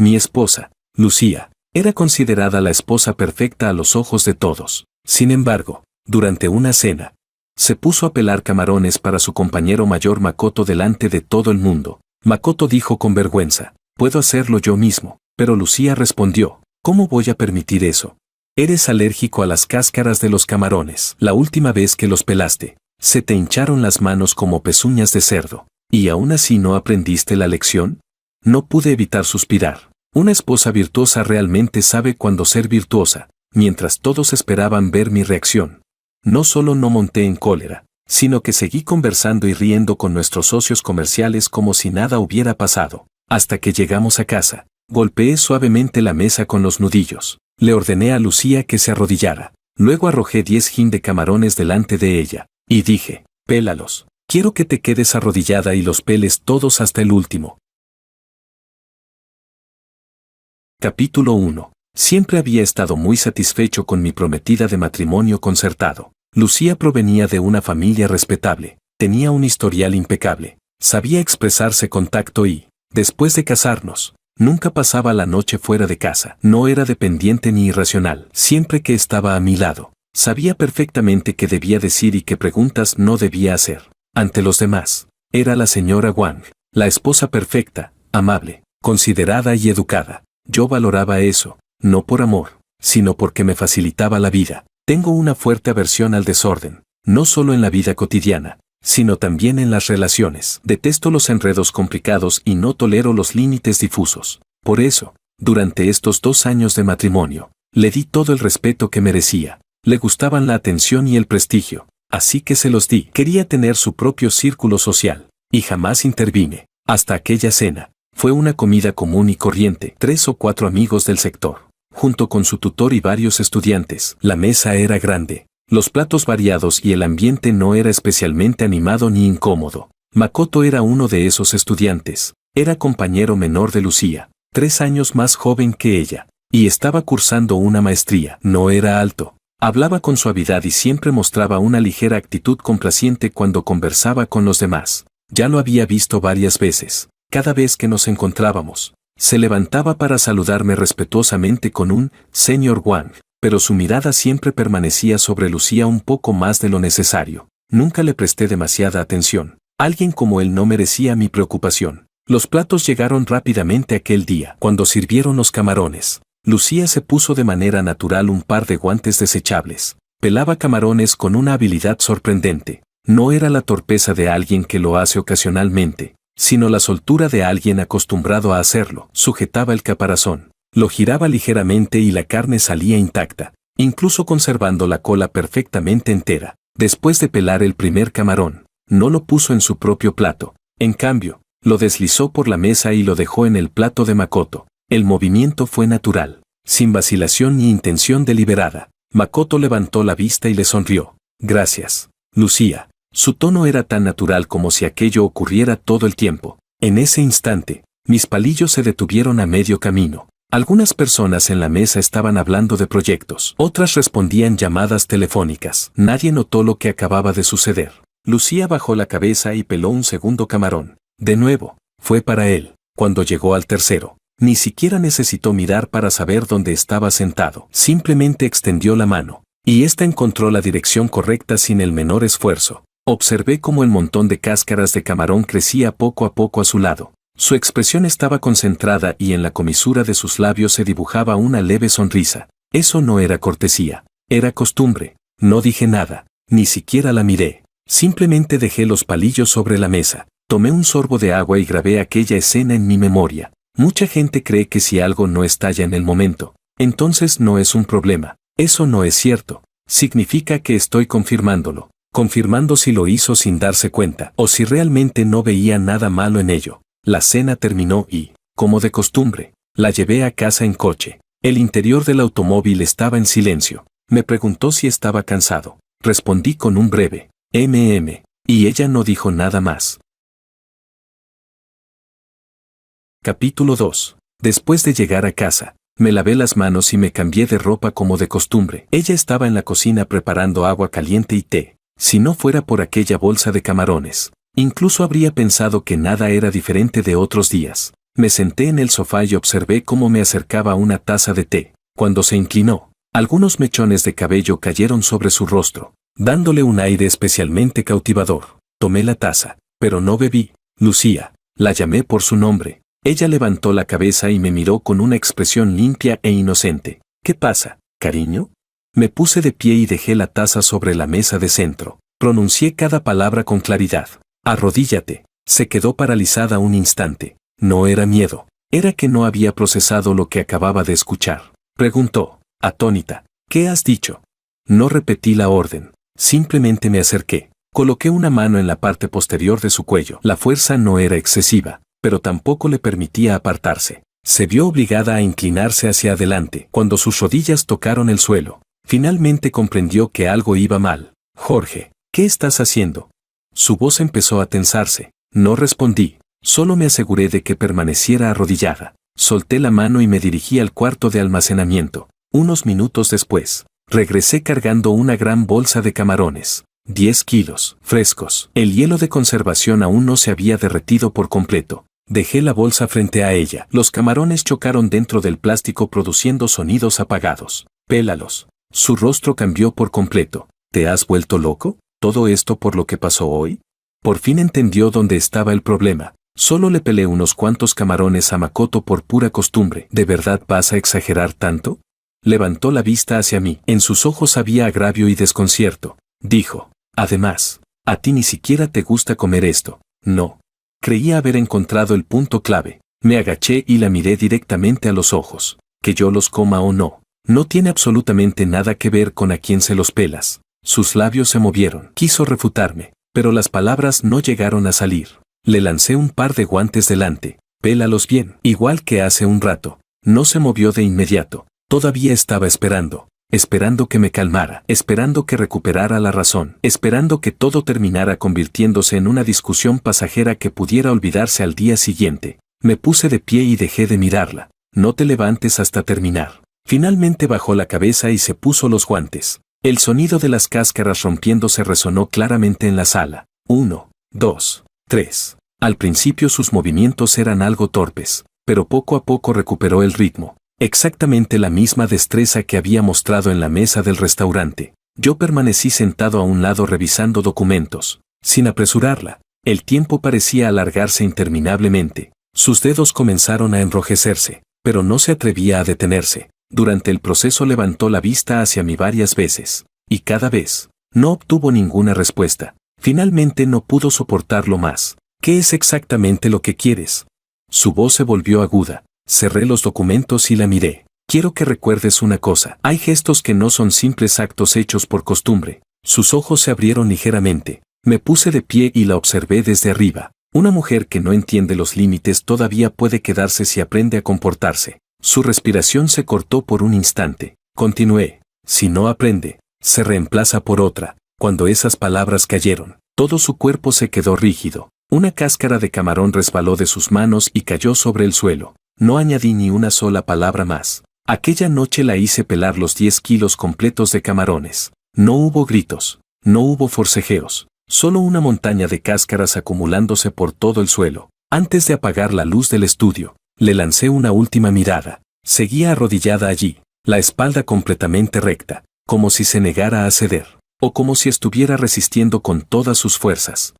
Mi esposa, Lucía, era considerada la esposa perfecta a los ojos de todos. Sin embargo, durante una cena, se puso a pelar camarones para su compañero mayor Makoto delante de todo el mundo. Makoto dijo con vergüenza, «Puedo hacerlo yo mismo», pero Lucía respondió, «¿Cómo voy a permitir eso? Eres alérgico a las cáscaras de los camarones. La última vez que los pelaste, se te hincharon las manos como pezuñas de cerdo. ¿Y aún así no aprendiste la lección?». No pude evitar suspirar. Una esposa virtuosa realmente sabe cuándo ser virtuosa. Mientras todos esperaban ver mi reacción, no solo no monté en cólera, sino que seguí conversando y riendo con nuestros socios comerciales como si nada hubiera pasado. Hasta que llegamos a casa, golpeé suavemente la mesa con los nudillos. Le ordené a Lucía que se arrodillara. Luego arrojé 10 hin de camarones delante de ella, y dije, «Pélalos. Quiero que te quedes arrodillada y los peles todos hasta el último». Capítulo 1. Siempre había estado muy satisfecho con mi prometida de matrimonio concertado. Lucía provenía de una familia respetable, tenía un historial impecable, sabía expresarse con tacto y, después de casarnos, nunca pasaba la noche fuera de casa. No era dependiente ni irracional. Siempre que estaba a mi lado, sabía perfectamente qué debía decir y qué preguntas no debía hacer. Ante los demás, era la señora Wang, la esposa perfecta, amable, considerada y educada. Yo valoraba eso, no por amor, sino porque me facilitaba la vida. Tengo una fuerte aversión al desorden, no solo en la vida cotidiana, sino también en las relaciones. Detesto los enredos complicados y no tolero los límites difusos. Por eso, durante estos 2 años de matrimonio, le di todo el respeto que merecía. Le gustaban la atención y el prestigio, así que se los di. Quería tener su propio círculo social, y jamás intervine. Hasta aquella cena. Fue una comida común y corriente, 3 o 4 amigos del sector, junto con su tutor y varios estudiantes. La mesa era grande, los platos variados y el ambiente no era especialmente animado ni incómodo. Makoto era uno de esos estudiantes, era compañero menor de Lucía, 3 años más joven que ella, y estaba cursando una maestría. No era alto, hablaba con suavidad y siempre mostraba una ligera actitud complaciente cuando conversaba con los demás. Ya lo había visto varias veces. Cada vez que nos encontrábamos, se levantaba para saludarme respetuosamente con un «Señor Wang», pero su mirada siempre permanecía sobre Lucía un poco más de lo necesario. Nunca le presté demasiada atención. Alguien como él no merecía mi preocupación. Los platos llegaron rápidamente aquel día. Cuando sirvieron los camarones, Lucía se puso de manera natural un par de guantes desechables. Pelaba camarones con una habilidad sorprendente. No era la torpeza de alguien que lo hace ocasionalmente, sino la soltura de alguien acostumbrado a hacerlo. Sujetaba el caparazón, lo giraba ligeramente y la carne salía intacta, incluso conservando la cola perfectamente entera. Después de pelar el primer camarón, no lo puso en su propio plato. En cambio, lo deslizó por la mesa y lo dejó en el plato de Makoto. El movimiento fue natural, sin vacilación ni intención deliberada. Makoto levantó la vista y le sonrió. «Gracias, Lucía». Su tono era tan natural como si aquello ocurriera todo el tiempo. En ese instante, mis palillos se detuvieron a medio camino. Algunas personas en la mesa estaban hablando de proyectos, otras respondían llamadas telefónicas. Nadie notó lo que acababa de suceder. Lucía bajó la cabeza y peló un segundo camarón. De nuevo, fue para él. Cuando llegó al tercero, ni siquiera necesitó mirar para saber dónde estaba sentado. Simplemente extendió la mano, y ésta encontró la dirección correcta sin el menor esfuerzo. Observé cómo el montón de cáscaras de camarón crecía poco a poco a su lado. Su expresión estaba concentrada y en la comisura de sus labios se dibujaba una leve sonrisa. Eso no era cortesía, era costumbre. No dije nada, ni siquiera la miré. Simplemente dejé los palillos sobre la mesa. Tomé un sorbo de agua y grabé aquella escena en mi memoria. Mucha gente cree que si algo no estalla en el momento, entonces no es un problema. Eso no es cierto. Significa que estoy confirmándolo. Confirmando si lo hizo sin darse cuenta o si realmente no veía nada malo en ello. La cena terminó y, como de costumbre, la llevé a casa en coche. El interior del automóvil estaba en silencio. Me preguntó si estaba cansado. Respondí con un breve y ella no dijo nada más. Capítulo 2. Después de llegar a casa, me lavé las manos y me cambié de ropa como de costumbre. Ella estaba en la cocina preparando agua caliente y té. Si no fuera por aquella bolsa de camarones, incluso habría pensado que nada era diferente de otros días. Me senté en el sofá y observé cómo me acercaba una taza de té. Cuando se inclinó, algunos mechones de cabello cayeron sobre su rostro, dándole un aire especialmente cautivador. Tomé la taza, pero no bebí. Lucía, la llamé por su nombre. Ella levantó la cabeza y me miró con una expresión limpia e inocente. ¿Qué pasa, cariño? Me puse de pie y dejé la taza sobre la mesa de centro. Pronuncié cada palabra con claridad. Arrodíllate. Se quedó paralizada un instante. No era miedo. Era que no había procesado lo que acababa de escuchar. Preguntó, atónita. ¿Qué has dicho? No repetí la orden. Simplemente me acerqué. Coloqué una mano en la parte posterior de su cuello. La fuerza no era excesiva, pero tampoco le permitía apartarse. Se vio obligada a inclinarse hacia adelante cuando sus rodillas tocaron el suelo. Finalmente comprendió que algo iba mal. Jorge, ¿qué estás haciendo? Su voz empezó a tensarse. No respondí. Solo me aseguré de que permaneciera arrodillada. Solté la mano y me dirigí al cuarto de almacenamiento. Unos minutos después, regresé cargando una gran bolsa de camarones. 10 kilos, frescos. El hielo de conservación aún no se había derretido por completo. Dejé la bolsa frente a ella. Los camarones chocaron dentro del plástico produciendo sonidos apagados. Pélalos. Su rostro cambió por completo. ¿Te has vuelto loco? ¿Todo esto por lo que pasó hoy? Por fin entendió dónde estaba el problema. Solo le pelé unos cuantos camarones a Makoto por pura costumbre. ¿De verdad vas a exagerar tanto? Levantó la vista hacia mí. En sus ojos había agravio y desconcierto. Dijo, además, a ti ni siquiera te gusta comer esto. No. Creía haber encontrado el punto clave. Me agaché y la miré directamente a los ojos. Que yo los coma o no, no tiene absolutamente nada que ver con a quién se los pelas. Sus labios se movieron. Quiso refutarme, pero las palabras no llegaron a salir. Le lancé un par de guantes delante. Pélalos bien. Igual que hace un rato. No se movió de inmediato. Todavía estaba esperando. Esperando que me calmara, esperando que recuperara la razón, esperando que todo terminara convirtiéndose en una discusión pasajera que pudiera olvidarse al día siguiente. Me puse de pie y dejé de mirarla. No te levantes hasta terminar. Finalmente bajó la cabeza y se puso los guantes. El sonido de las cáscaras rompiéndose resonó claramente en la sala. 1, 2, 3. Al principio sus movimientos eran algo torpes, pero poco a poco recuperó el ritmo. Exactamente la misma destreza que había mostrado en la mesa del restaurante. Yo permanecí sentado a un lado revisando documentos, sin apresurarla. El tiempo parecía alargarse interminablemente. Sus dedos comenzaron a enrojecerse, pero no se atrevía a detenerse. Durante el proceso levantó la vista hacia mí varias veces, y cada vez, no obtuvo ninguna respuesta. Finalmente no pudo soportarlo más. ¿Qué es exactamente lo que quieres? Su voz se volvió aguda. Cerré los documentos y la miré. Quiero que recuerdes una cosa. Hay gestos que no son simples actos hechos por costumbre. Sus ojos se abrieron ligeramente. Me puse de pie y la observé desde arriba. Una mujer que no entiende los límites todavía puede quedarse si aprende a comportarse. Su respiración se cortó por un instante. Continué. Si no aprende, se reemplaza por otra. Cuando esas palabras cayeron, todo su cuerpo se quedó rígido. Una cáscara de camarón resbaló de sus manos y cayó sobre el suelo. No añadí ni una sola palabra más. Aquella noche la hice pelar los 10 kilos completos de camarones. No hubo gritos, no hubo forcejeos, solo una montaña de cáscaras acumulándose por todo el suelo. Antes de apagar la luz del estudio, le lancé una última mirada. Seguía arrodillada allí, la espalda completamente recta, como si se negara a ceder, o como si estuviera resistiendo con todas sus fuerzas.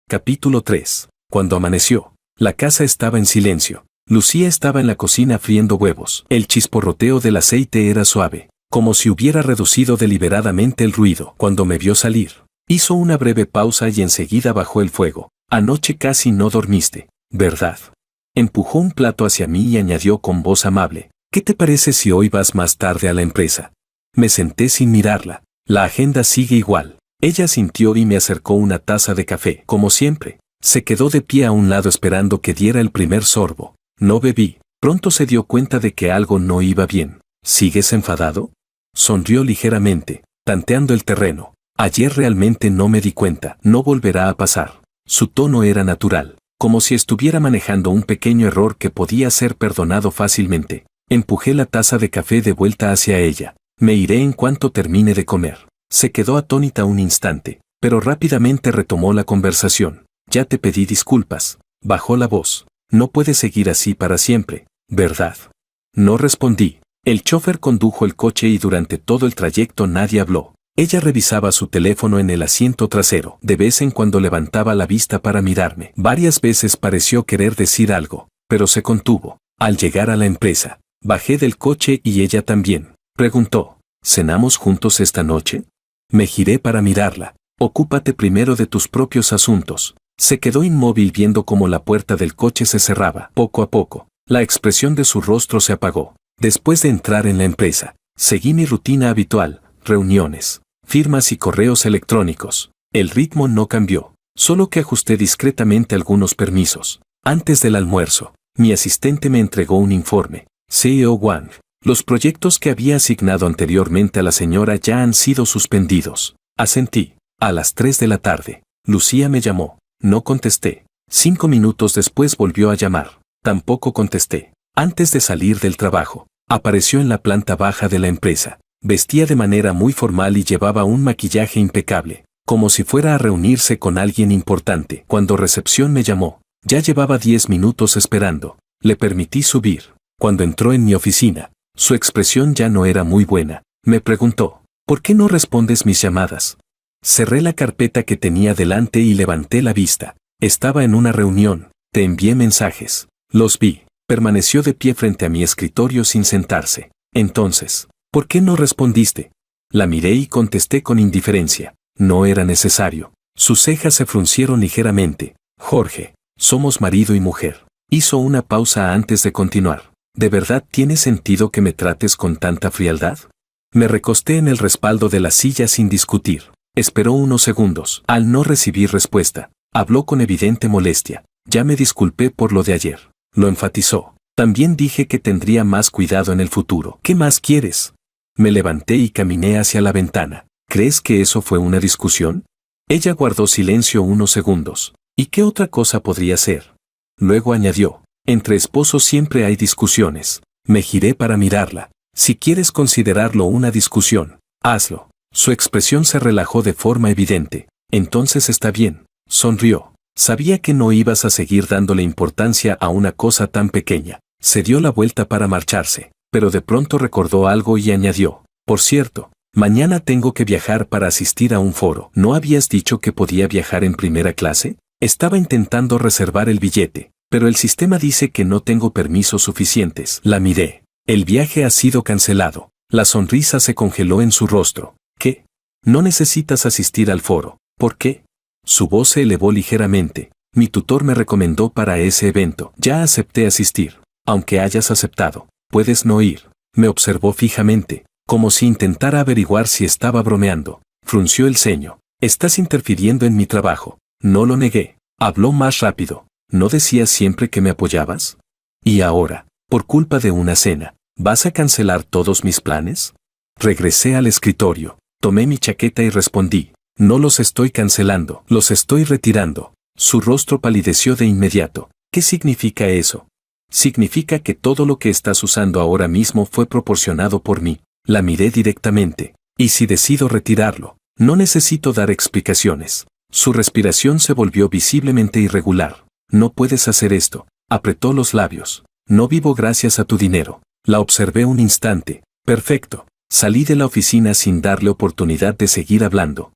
Capítulo 3. Cuando amaneció, la casa estaba en silencio. Lucía estaba en la cocina friendo huevos. El chisporroteo del aceite era suave, como si hubiera reducido deliberadamente el ruido. Cuando me vio salir, hizo una breve pausa y enseguida bajó el fuego. Anoche casi no dormiste, ¿verdad? Empujó un plato hacia mí y añadió con voz amable, ¿qué te parece si hoy vas más tarde a la empresa? Me senté sin mirarla. La agenda sigue igual. Ella sintió y me acercó una taza de café. Como siempre, se quedó de pie a un lado esperando que diera el primer sorbo. No bebí. Pronto se dio cuenta de que algo no iba bien. ¿Sigues enfadado? Sonrió ligeramente, tanteando el terreno. Ayer realmente no me di cuenta. No volverá a pasar. Su tono era natural, como si estuviera manejando un pequeño error que podía ser perdonado fácilmente. Empujé la taza de café de vuelta hacia ella. Me iré en cuanto termine de comer. Se quedó atónita un instante, pero rápidamente retomó la conversación. Ya te pedí disculpas. Bajó la voz. No puedes seguir así para siempre, ¿verdad? No respondí. El chofer condujo el coche y durante todo el trayecto nadie habló. Ella revisaba su teléfono en el asiento trasero. De vez en cuando levantaba la vista para mirarme. Varias veces pareció querer decir algo, pero se contuvo. Al llegar a la empresa, bajé del coche y ella también. Preguntó, ¿cenamos juntos esta noche? Me giré para mirarla. Ocúpate primero de tus propios asuntos. Se quedó inmóvil viendo cómo la puerta del coche se cerraba. Poco a poco, la expresión de su rostro se apagó. Después de entrar en la empresa, seguí mi rutina habitual, reuniones, firmas y correos electrónicos. El ritmo no cambió, solo que ajusté discretamente algunos permisos. Antes del almuerzo, mi asistente me entregó un informe. CEO Wang, los proyectos que había asignado anteriormente a la señora ya han sido suspendidos. Asentí. A las 3 de la tarde, Lucía me llamó. No contesté. 5 minutos después volvió a llamar. Tampoco contesté. Antes de salir del trabajo, apareció en la planta baja de la empresa. Vestía de manera muy formal y llevaba un maquillaje impecable, como si fuera a reunirse con alguien importante. Cuando recepción me llamó, ya llevaba 10 minutos esperando. Le permití subir. Cuando entró en mi oficina, su expresión ya no era muy buena. Me preguntó, ¿por qué no respondes mis llamadas? Cerré la carpeta que tenía delante y levanté la vista. Estaba en una reunión. Te envié mensajes. Los vi. Permaneció de pie frente a mi escritorio sin sentarse. Entonces, ¿por qué no respondiste? La miré y contesté con indiferencia. No era necesario. Sus cejas se fruncieron ligeramente. Jorge, somos marido y mujer. Hizo una pausa antes de continuar. ¿De verdad tiene sentido que me trates con tanta frialdad? Me recosté en el respaldo de la silla sin discutir. Esperó unos segundos. Al no recibir respuesta, habló con evidente molestia. Ya me disculpé por lo de ayer. Lo enfatizó. También dije que tendría más cuidado en el futuro. ¿Qué más quieres? Me levanté y caminé hacia la ventana. ¿Crees que eso fue una discusión? Ella guardó silencio unos segundos. ¿Y qué otra cosa podría ser? Luego añadió, entre esposos siempre hay discusiones. Me giré para mirarla. Si quieres considerarlo una discusión, hazlo. Su expresión se relajó de forma evidente. Entonces está bien. Sonrió. Sabía que no ibas a seguir dándole importancia a una cosa tan pequeña. Se dio la vuelta para marcharse, pero de pronto recordó algo y añadió, por cierto, mañana tengo que viajar para asistir a un foro. ¿No habías dicho que podía viajar en primera clase? Estaba intentando reservar el billete, pero el sistema dice que no tengo permisos suficientes. La miré. El viaje ha sido cancelado. La sonrisa se congeló en su rostro. ¿Qué? No necesitas asistir al foro. ¿Por qué? Su voz se elevó ligeramente. Mi tutor me recomendó para ese evento. Ya acepté asistir. Aunque hayas aceptado, puedes no ir. Me observó fijamente, como si intentara averiguar si estaba bromeando. Frunció el ceño. Estás interfiriendo en mi trabajo. No lo negué. Habló más rápido. ¿No decías siempre que me apoyabas? Y ahora, por culpa de una cena, ¿vas a cancelar todos mis planes? Regresé al escritorio. Tomé mi chaqueta y respondí. No los estoy cancelando, los estoy retirando. Su rostro palideció de inmediato. ¿Qué significa eso? Significa que todo lo que estás usando ahora mismo fue proporcionado por mí. La miré directamente. Y si decido retirarlo, no necesito dar explicaciones. Su respiración se volvió visiblemente irregular. No puedes hacer esto. Apretó los labios. No vivo gracias a tu dinero. La observé un instante. Perfecto. Salí de la oficina sin darle oportunidad de seguir hablando.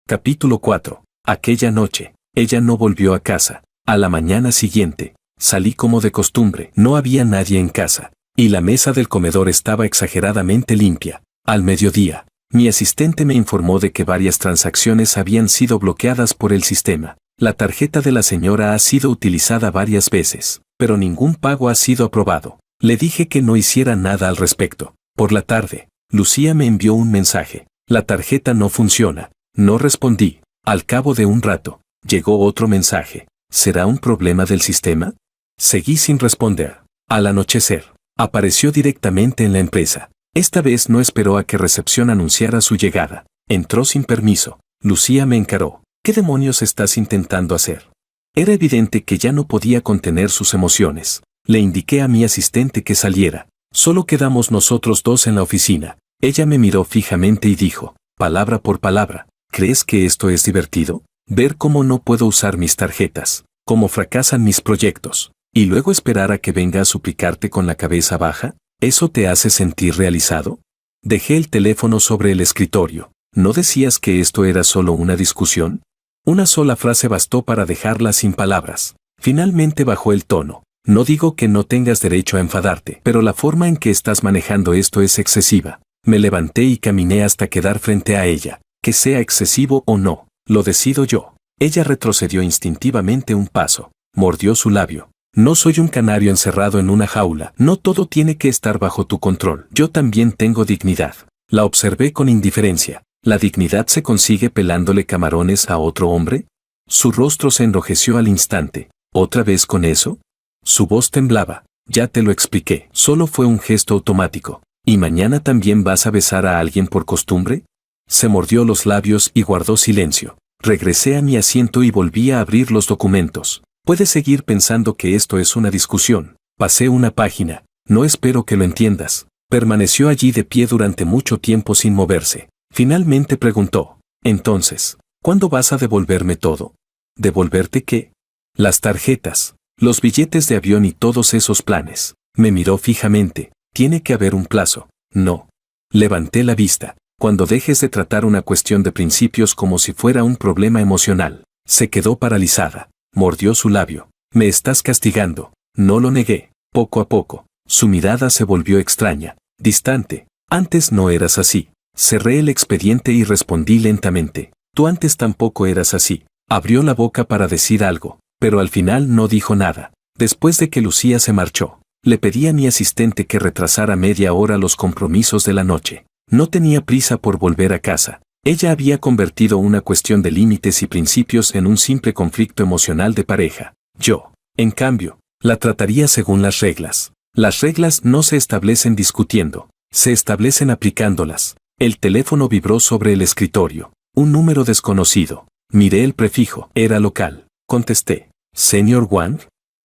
Capítulo 4. Aquella noche, ella no volvió a casa. A la mañana siguiente, salí como de costumbre. No había nadie en casa, y la mesa del comedor estaba exageradamente limpia. Al mediodía, mi asistente me informó de que varias transacciones habían sido bloqueadas por el sistema. La tarjeta de la señora ha sido utilizada varias veces, pero ningún pago ha sido aprobado. Le dije que no hiciera nada al respecto. Por la tarde, Lucía me envió un mensaje. La tarjeta no funciona. No respondí. Al cabo de un rato, llegó otro mensaje. ¿Será un problema del sistema? Seguí sin responder. Al anochecer, apareció directamente en la empresa. Esta vez no esperó a que recepción anunciara su llegada. Entró sin permiso. Lucía me encaró. ¿Qué demonios estás intentando hacer? Era evidente que ya no podía contener sus emociones. Le indiqué a mi asistente que saliera. Solo quedamos nosotros dos en la oficina. Ella me miró fijamente y dijo, palabra por palabra, ¿Crees que esto es divertido? Ver cómo no puedo usar mis tarjetas, cómo fracasan mis proyectos, y luego esperar a que venga a suplicarte con la cabeza baja. ¿Eso te hace sentir realizado? Dejé el teléfono sobre el escritorio. ¿No decías que esto era solo una discusión? Una sola frase bastó para dejarla sin palabras. Finalmente bajó el tono. No digo que no tengas derecho a enfadarte, pero la forma en que estás manejando esto es excesiva. Me levanté y caminé hasta quedar frente a ella. Que sea excesivo o no, lo decido yo. Ella retrocedió instintivamente un paso. Mordió su labio. No soy un canario encerrado en una jaula. No todo tiene que estar bajo tu control. Yo también tengo dignidad. La observé con indiferencia. ¿La dignidad se consigue pelándole camarones a otro hombre? Su rostro se enrojeció al instante. ¿Otra vez con eso? Su voz temblaba. Ya te lo expliqué. Solo fue un gesto automático. ¿Y mañana también vas a besar a alguien por costumbre? Se mordió los labios y guardó silencio. Regresé a mi asiento y volví a abrir los documentos. Puedes seguir pensando que esto es una discusión. Pasé una página. No espero que lo entiendas. Permaneció allí de pie durante mucho tiempo sin moverse. Finalmente preguntó. Entonces, ¿cuándo vas a devolverme todo? ¿Devolverte qué? Las tarjetas, los billetes de avión y todos esos planes. Me miró fijamente. Tiene que haber un plazo. No. Levanté la vista. Cuando dejes de tratar una cuestión de principios como si fuera un problema emocional. Se quedó paralizada. Mordió su labio. Me estás castigando. No lo negué. Poco a poco. Su mirada se volvió extraña, distante. Antes no eras así. Cerré el expediente y respondí lentamente. Tú antes tampoco eras así. Abrió la boca para decir algo, pero al final no dijo nada. Después de que Lucía se marchó, le pedí a mi asistente que retrasara media hora los compromisos de la noche. No tenía prisa por volver a casa. Ella había convertido una cuestión de límites y principios en un simple conflicto emocional de pareja. Yo, en cambio, la trataría según las reglas. Las reglas no se establecen discutiendo, se establecen aplicándolas. El teléfono vibró sobre el escritorio. Un número desconocido. Miré el prefijo. Era local. Contesté. ¿Señor Wang?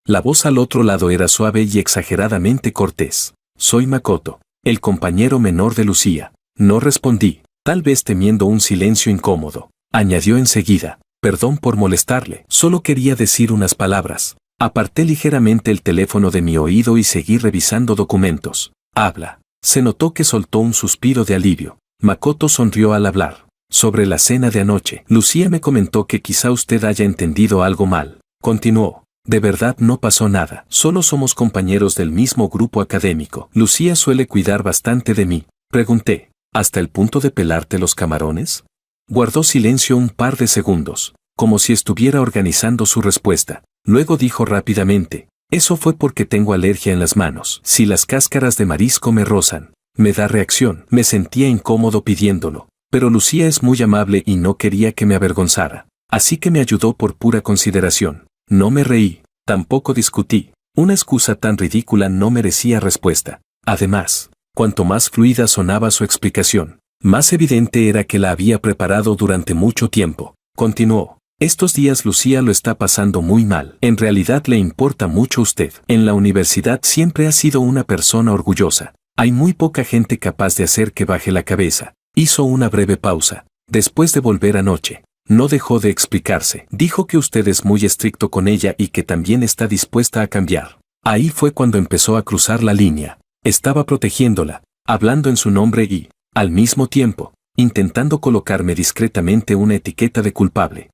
La voz al otro lado era suave y exageradamente cortés. Soy Makoto, el compañero menor de Lucía. No respondí, tal vez temiendo un silencio incómodo. Añadió enseguida. Perdón por molestarle. Solo quería decir unas palabras. Aparté ligeramente el teléfono de mi oído y seguí revisando documentos. Habla. Se notó que soltó un suspiro de alivio. Makoto sonrió al hablar. Sobre la cena de anoche, Lucía me comentó que quizá usted haya entendido algo mal. Continuó. De verdad no pasó nada. Solo somos compañeros del mismo grupo académico. Lucía suele cuidar bastante de mí. Pregunté. ¿Hasta el punto de pelarte los camarones? Guardó silencio un par de segundos, como si estuviera organizando su respuesta. Luego dijo rápidamente. Eso fue porque tengo alergia en las manos. Si las cáscaras de marisco me rozan, me da reacción. Me sentía incómodo pidiéndolo. Pero Lucía es muy amable y no quería que me avergonzara. Así que me ayudó por pura consideración. No me reí, tampoco discutí. Una excusa tan ridícula no merecía respuesta. Además, cuanto más fluida sonaba su explicación, más evidente era que la había preparado durante mucho tiempo. Continuó. Estos días Lucía lo está pasando muy mal. En realidad le importa mucho usted. En la universidad siempre ha sido una persona orgullosa. Hay muy poca gente capaz de hacer que baje la cabeza. Hizo una breve pausa. Después de volver anoche, no dejó de explicarse. Dijo que usted es muy estricto con ella y que también está dispuesta a cambiar. Ahí fue cuando empezó a cruzar la línea. Estaba protegiéndola, hablando en su nombre y, al mismo tiempo, intentando colocarme discretamente una etiqueta de culpable.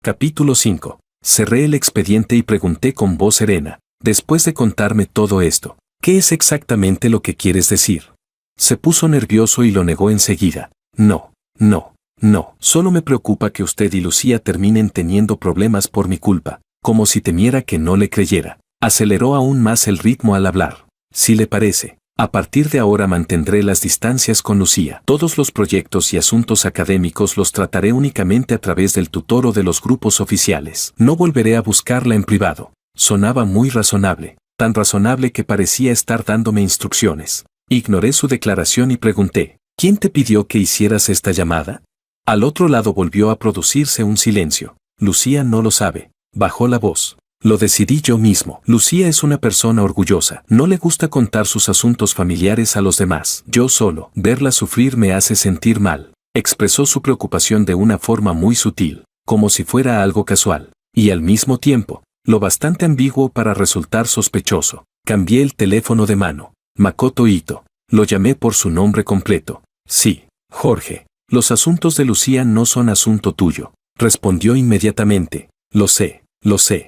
Capítulo 5. Cerré el expediente y pregunté con voz serena. Después de contarme todo esto, ¿qué es exactamente lo que quieres decir? Se puso nervioso y lo negó enseguida. No, solo me preocupa que usted y Lucía terminen teniendo problemas por mi culpa, como si temiera que no le creyera. Aceleró aún más el ritmo al hablar. Si le parece, a partir de ahora mantendré las distancias con Lucía. Todos los proyectos y asuntos académicos los trataré únicamente a través del tutor o de los grupos oficiales. No volveré a buscarla en privado. Sonaba muy razonable, tan razonable que parecía estar dándome instrucciones. Ignoré su declaración y pregunté, ¿quién te pidió que hicieras esta llamada? Al otro lado volvió a producirse un silencio. Lucía no lo sabe. Bajó la voz. Lo decidí yo mismo. Lucía es una persona orgullosa. No le gusta contar sus asuntos familiares a los demás. Yo solo, verla sufrir me hace sentir mal. Expresó su preocupación de una forma muy sutil, como si fuera algo casual, y al mismo tiempo, lo bastante ambiguo para resultar sospechoso. Cambié el teléfono de mano. Makoto Ito. Lo llamé por su nombre completo. Sí, Jorge. Los asuntos de Lucía no son asunto tuyo. Respondió inmediatamente. Lo sé.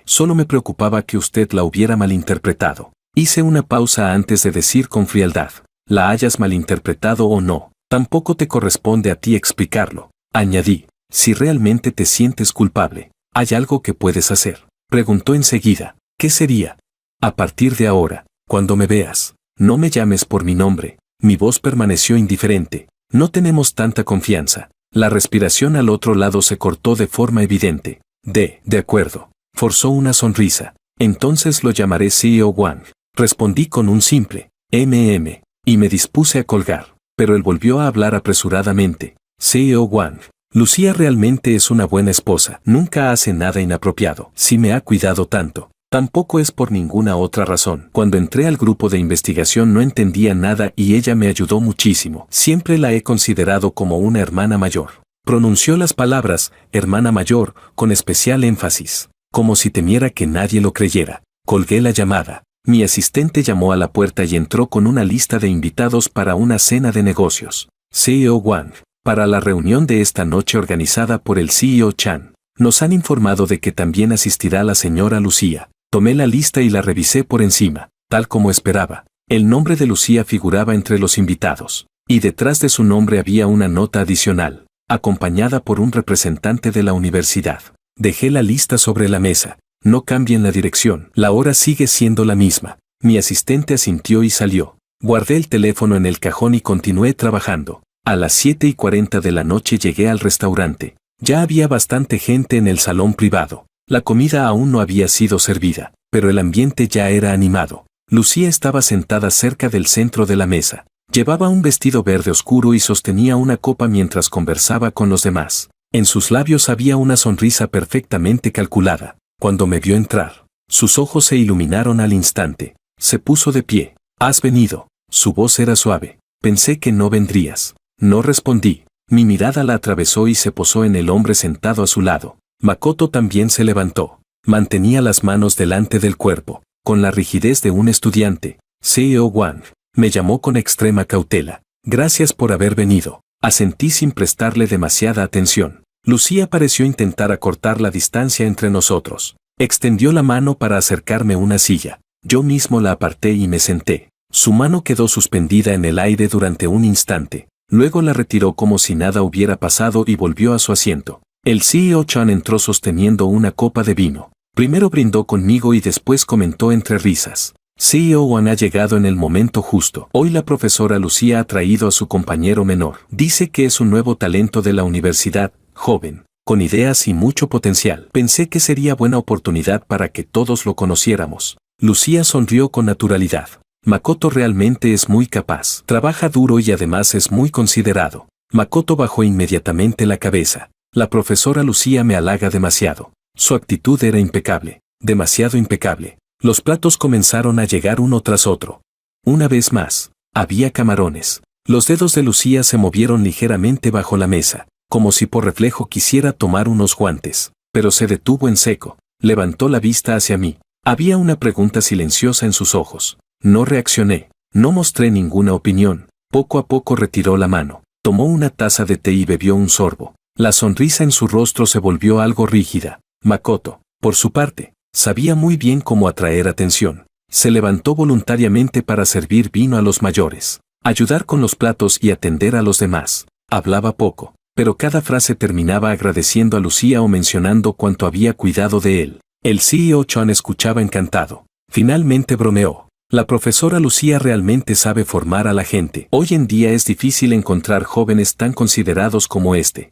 Solo me preocupaba que usted la hubiera malinterpretado. Hice una pausa antes de decir con frialdad. La hayas malinterpretado o no, tampoco te corresponde a ti explicarlo. Añadí. Si realmente te sientes culpable, ¿hay algo que puedes hacer? Preguntó enseguida. ¿Qué sería? A partir de ahora, cuando me veas, no me llames por mi nombre. Mi voz permaneció indiferente. No tenemos tanta confianza. La respiración al otro lado se cortó de forma evidente. De acuerdo. Forzó una sonrisa. Entonces lo llamaré CEO Wang. Respondí con un simple y me dispuse a colgar, pero él volvió a hablar apresuradamente. CEO Wang. Lucía realmente es una buena esposa. Nunca hace nada inapropiado. Si me ha cuidado tanto, tampoco es por ninguna otra razón. Cuando entré al grupo de investigación no entendía nada y ella me ayudó muchísimo. Siempre la he considerado como una hermana mayor. Pronunció las palabras, hermana mayor, con especial énfasis, como si temiera que nadie lo creyera. Colgué la llamada. Mi asistente llamó a la puerta y entró con una lista de invitados para una cena de negocios. CEO Wang. Para la reunión de esta noche organizada por el CEO Chan, nos han informado de que también asistirá la señora Lucía. Tomé la lista y la revisé por encima, tal como esperaba. El nombre de Lucía figuraba entre los invitados, y detrás de su nombre había una nota adicional, acompañada por un representante de la universidad. Dejé la lista sobre la mesa. No cambien la dirección, la hora sigue siendo la misma. Mi asistente asintió y salió. Guardé el teléfono en el cajón y continué trabajando. A las 7:40 de la noche llegué al restaurante. Ya había bastante gente en el salón privado. La comida aún no había sido servida, pero el ambiente ya era animado. Lucía estaba sentada cerca del centro de la mesa. Llevaba un vestido verde oscuro y sostenía una copa mientras conversaba con los demás. En sus labios había una sonrisa perfectamente calculada. Cuando me vio entrar, sus ojos se iluminaron al instante. Se puso de pie. ¿Has venido? Su voz era suave. Pensé que no vendrías. No respondí. Mi mirada la atravesó y se posó en el hombre sentado a su lado. Makoto también se levantó. Mantenía las manos delante del cuerpo, con la rigidez de un estudiante. CEO Wang. Me llamó con extrema cautela. Gracias por haber venido. Asentí sin prestarle demasiada atención. Lucía pareció intentar acortar la distancia entre nosotros. Extendió la mano para acercarme una silla. Yo mismo la aparté y me senté. Su mano quedó suspendida en el aire durante un instante. Luego la retiró como si nada hubiera pasado y volvió a su asiento. El CEO Chan entró sosteniendo una copa de vino. Primero brindó conmigo y después comentó entre risas. CEO Wang ha llegado en el momento justo. Hoy la profesora Lucía ha traído a su compañero menor. Dice que es un nuevo talento de la universidad, joven, con ideas y mucho potencial. Pensé que sería buena oportunidad para que todos lo conociéramos. Lucía sonrió con naturalidad. Makoto realmente es muy capaz. Trabaja duro y además es muy considerado. Makoto bajó inmediatamente la cabeza. La profesora Lucía me halaga demasiado. Su actitud era impecable. Demasiado impecable. Los platos comenzaron a llegar uno tras otro. Una vez más, había camarones. Los dedos de Lucía se movieron ligeramente bajo la mesa, como si por reflejo quisiera tomar unos guantes, pero se detuvo en seco. Levantó la vista hacia mí. Había una pregunta silenciosa en sus ojos. No reaccioné. No mostré ninguna opinión. Poco a poco retiró la mano. Tomó una taza de té y bebió un sorbo. La sonrisa en su rostro se volvió algo rígida. Makoto, por su parte, sabía muy bien cómo atraer atención. Se levantó voluntariamente para servir vino a los mayores, ayudar con los platos y atender a los demás. Hablaba poco, pero cada frase terminaba agradeciendo a Lucía o mencionando cuánto había cuidado de él. El CEO Chan escuchaba encantado. Finalmente bromeó. La profesora Lucía realmente sabe formar a la gente. Hoy en día es difícil encontrar jóvenes tan considerados como este.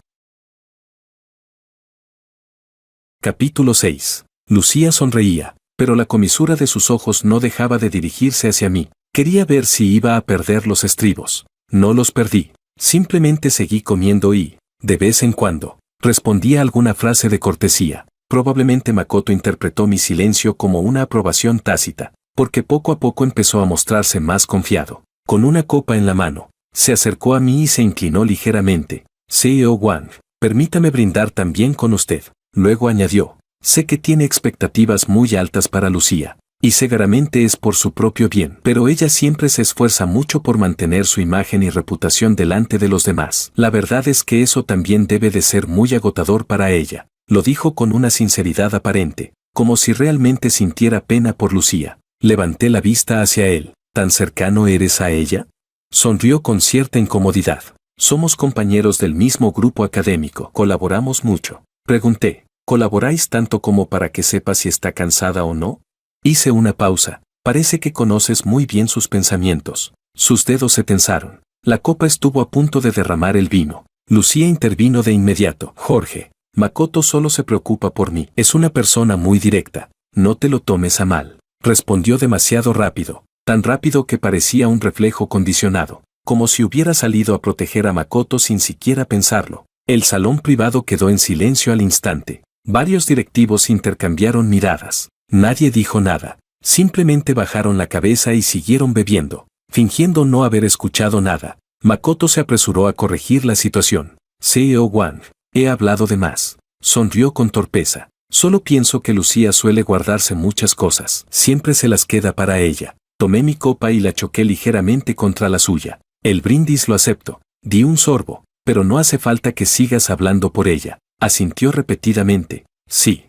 Capítulo 6. Lucía sonreía, pero la comisura de sus ojos no dejaba de dirigirse hacia mí. Quería ver si iba a perder los estribos. No los perdí. Simplemente seguí comiendo y, de vez en cuando, respondía alguna frase de cortesía. Probablemente Makoto interpretó mi silencio como una aprobación tácita, porque poco a poco empezó a mostrarse más confiado. Con una copa en la mano, se acercó a mí y se inclinó ligeramente. CEO Wang, permítame brindar también con usted. Luego añadió, sé que tiene expectativas muy altas para Lucía, y seguramente es por su propio bien, pero ella siempre se esfuerza mucho por mantener su imagen y reputación delante de los demás. La verdad es que eso también debe de ser muy agotador para ella. Lo dijo con una sinceridad aparente, como si realmente sintiera pena por Lucía. Levanté la vista hacia él. ¿Tan cercano eres a ella? Sonrió con cierta incomodidad. Somos compañeros del mismo grupo académico. ¿Colaboramos mucho? Pregunté. ¿Colaboráis tanto como para que sepa si está cansada o no? Hice una pausa. Parece que conoces muy bien sus pensamientos. Sus dedos se tensaron. La copa estuvo a punto de derramar el vino. Lucía intervino de inmediato. Jorge, Makoto solo se preocupa por mí. Es una persona muy directa. No te lo tomes a mal. Respondió demasiado rápido. Tan rápido que parecía un reflejo condicionado, como si hubiera salido a proteger a Makoto sin siquiera pensarlo. El salón privado quedó en silencio al instante. Varios directivos intercambiaron miradas. Nadie dijo nada. Simplemente bajaron la cabeza y siguieron bebiendo, fingiendo no haber escuchado nada. Makoto se apresuró a corregir la situación. CEO Wang, he hablado de más. Sonrió con torpeza. Solo pienso que Lucía suele guardarse muchas cosas. Siempre se las queda para ella. Tomé mi copa y la choqué ligeramente contra la suya. El brindis lo acepto. Di un sorbo, pero no hace falta que sigas hablando por ella. Asintió repetidamente. Sí,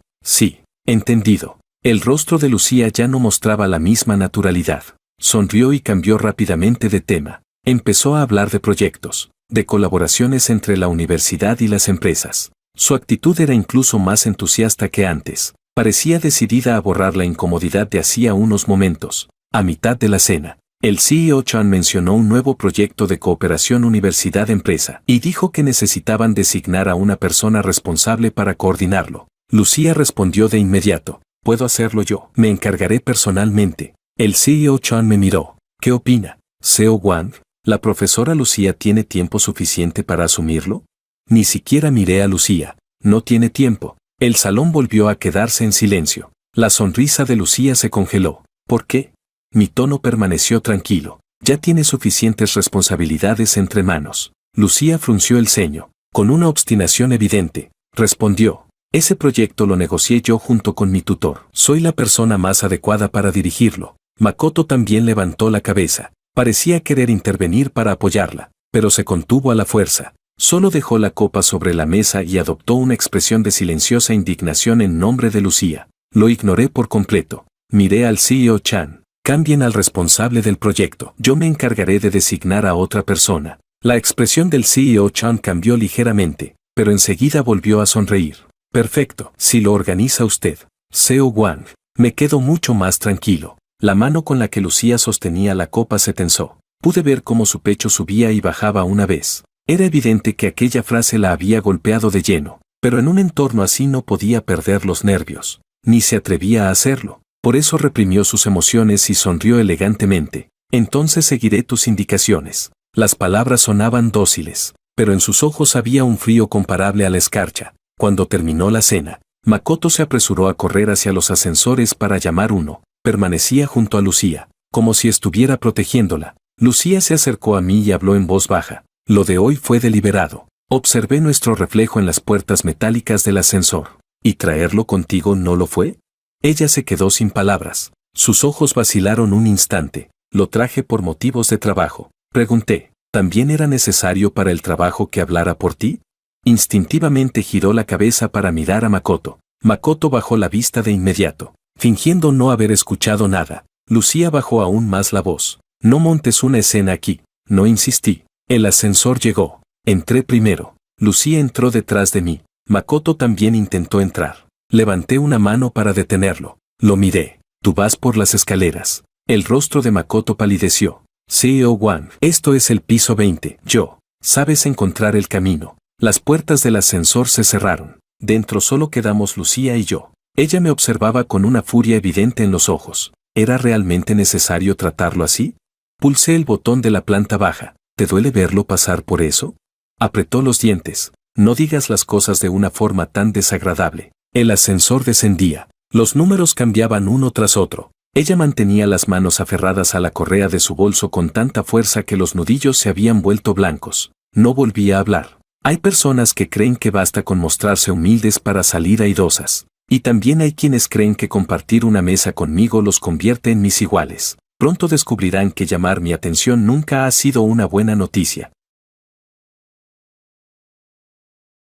entendido. El rostro de Lucía ya no mostraba la misma naturalidad. Sonrió y cambió rápidamente de tema. Empezó a hablar de proyectos, de colaboraciones entre la universidad y las empresas. Su actitud era incluso más entusiasta que antes. Parecía decidida a borrar la incomodidad de hacía unos momentos. A mitad de la cena, el CEO Chan mencionó un nuevo proyecto de cooperación universidad-empresa y dijo que necesitaban designar a una persona responsable para coordinarlo. Lucía respondió de inmediato, puedo hacerlo yo, me encargaré personalmente. El CEO Chan me miró, ¿qué opina? CEO Wang, ¿la profesora Lucía tiene tiempo suficiente para asumirlo? Ni siquiera miré a Lucía, no tiene tiempo. El salón volvió a quedarse en silencio. La sonrisa de Lucía se congeló. ¿Por qué? Mi tono permaneció tranquilo. Ya tiene suficientes responsabilidades entre manos. Lucía frunció el ceño, con una obstinación evidente. Respondió, ese proyecto lo negocié yo junto con mi tutor. Soy la persona más adecuada para dirigirlo. Makoto también levantó la cabeza. Parecía querer intervenir para apoyarla, pero se contuvo a la fuerza. Solo dejó la copa sobre la mesa y adoptó una expresión de silenciosa indignación en nombre de Lucía. Lo ignoré por completo. Miré al CEO Chan. Cambien al responsable del proyecto. Yo me encargaré de designar a otra persona. La expresión del CEO Chan cambió ligeramente, pero enseguida volvió a sonreír. Perfecto, si lo organiza usted. CEO Wang, me quedo mucho más tranquilo. La mano con la que Lucía sostenía la copa se tensó. Pude ver cómo su pecho subía y bajaba una vez. Era evidente que aquella frase la había golpeado de lleno, pero en un entorno así no podía perder los nervios. Ni se atrevía a hacerlo. Por eso reprimió sus emociones y sonrió elegantemente. Entonces seguiré tus indicaciones. Las palabras sonaban dóciles, pero en sus ojos había un frío comparable a la escarcha. Cuando terminó la cena, Makoto se apresuró a correr hacia los ascensores para llamar uno. Permanecía junto a Lucía, como si estuviera protegiéndola. Lucía se acercó a mí y habló en voz baja. Lo de hoy fue deliberado. Observé nuestro reflejo en las puertas metálicas del ascensor. ¿Y traerlo contigo no lo fue? Ella se quedó sin palabras. Sus ojos vacilaron un instante. Lo traje por motivos de trabajo. Pregunté, ¿también era necesario para el trabajo que hablara por ti? Instintivamente giró la cabeza para mirar a Makoto. Makoto bajó la vista de inmediato, fingiendo no haber escuchado nada. Lucía bajó aún más la voz. No montes una escena aquí. No insistí. El ascensor llegó. Entré primero. Lucía entró detrás de mí. Makoto también intentó entrar. Levanté una mano para detenerlo. Lo miré. Tú vas por las escaleras. El rostro de Makoto palideció. CEO Wang, esto es el piso 20. Yo. Sabes encontrar el camino. Las puertas del ascensor se cerraron. Dentro solo quedamos Lucía y yo. Ella me observaba con una furia evidente en los ojos. ¿Era realmente necesario tratarlo así? Pulsé el botón de la planta baja. ¿Te duele verlo pasar por eso? Apretó los dientes. No digas las cosas de una forma tan desagradable. El ascensor descendía. Los números cambiaban uno tras otro. Ella mantenía las manos aferradas a la correa de su bolso con tanta fuerza que los nudillos se habían vuelto blancos. No volvía a hablar. Hay personas que creen que basta con mostrarse humildes para salir airosas. Y también hay quienes creen que compartir una mesa conmigo los convierte en mis iguales. Pronto descubrirán que llamar mi atención nunca ha sido una buena noticia.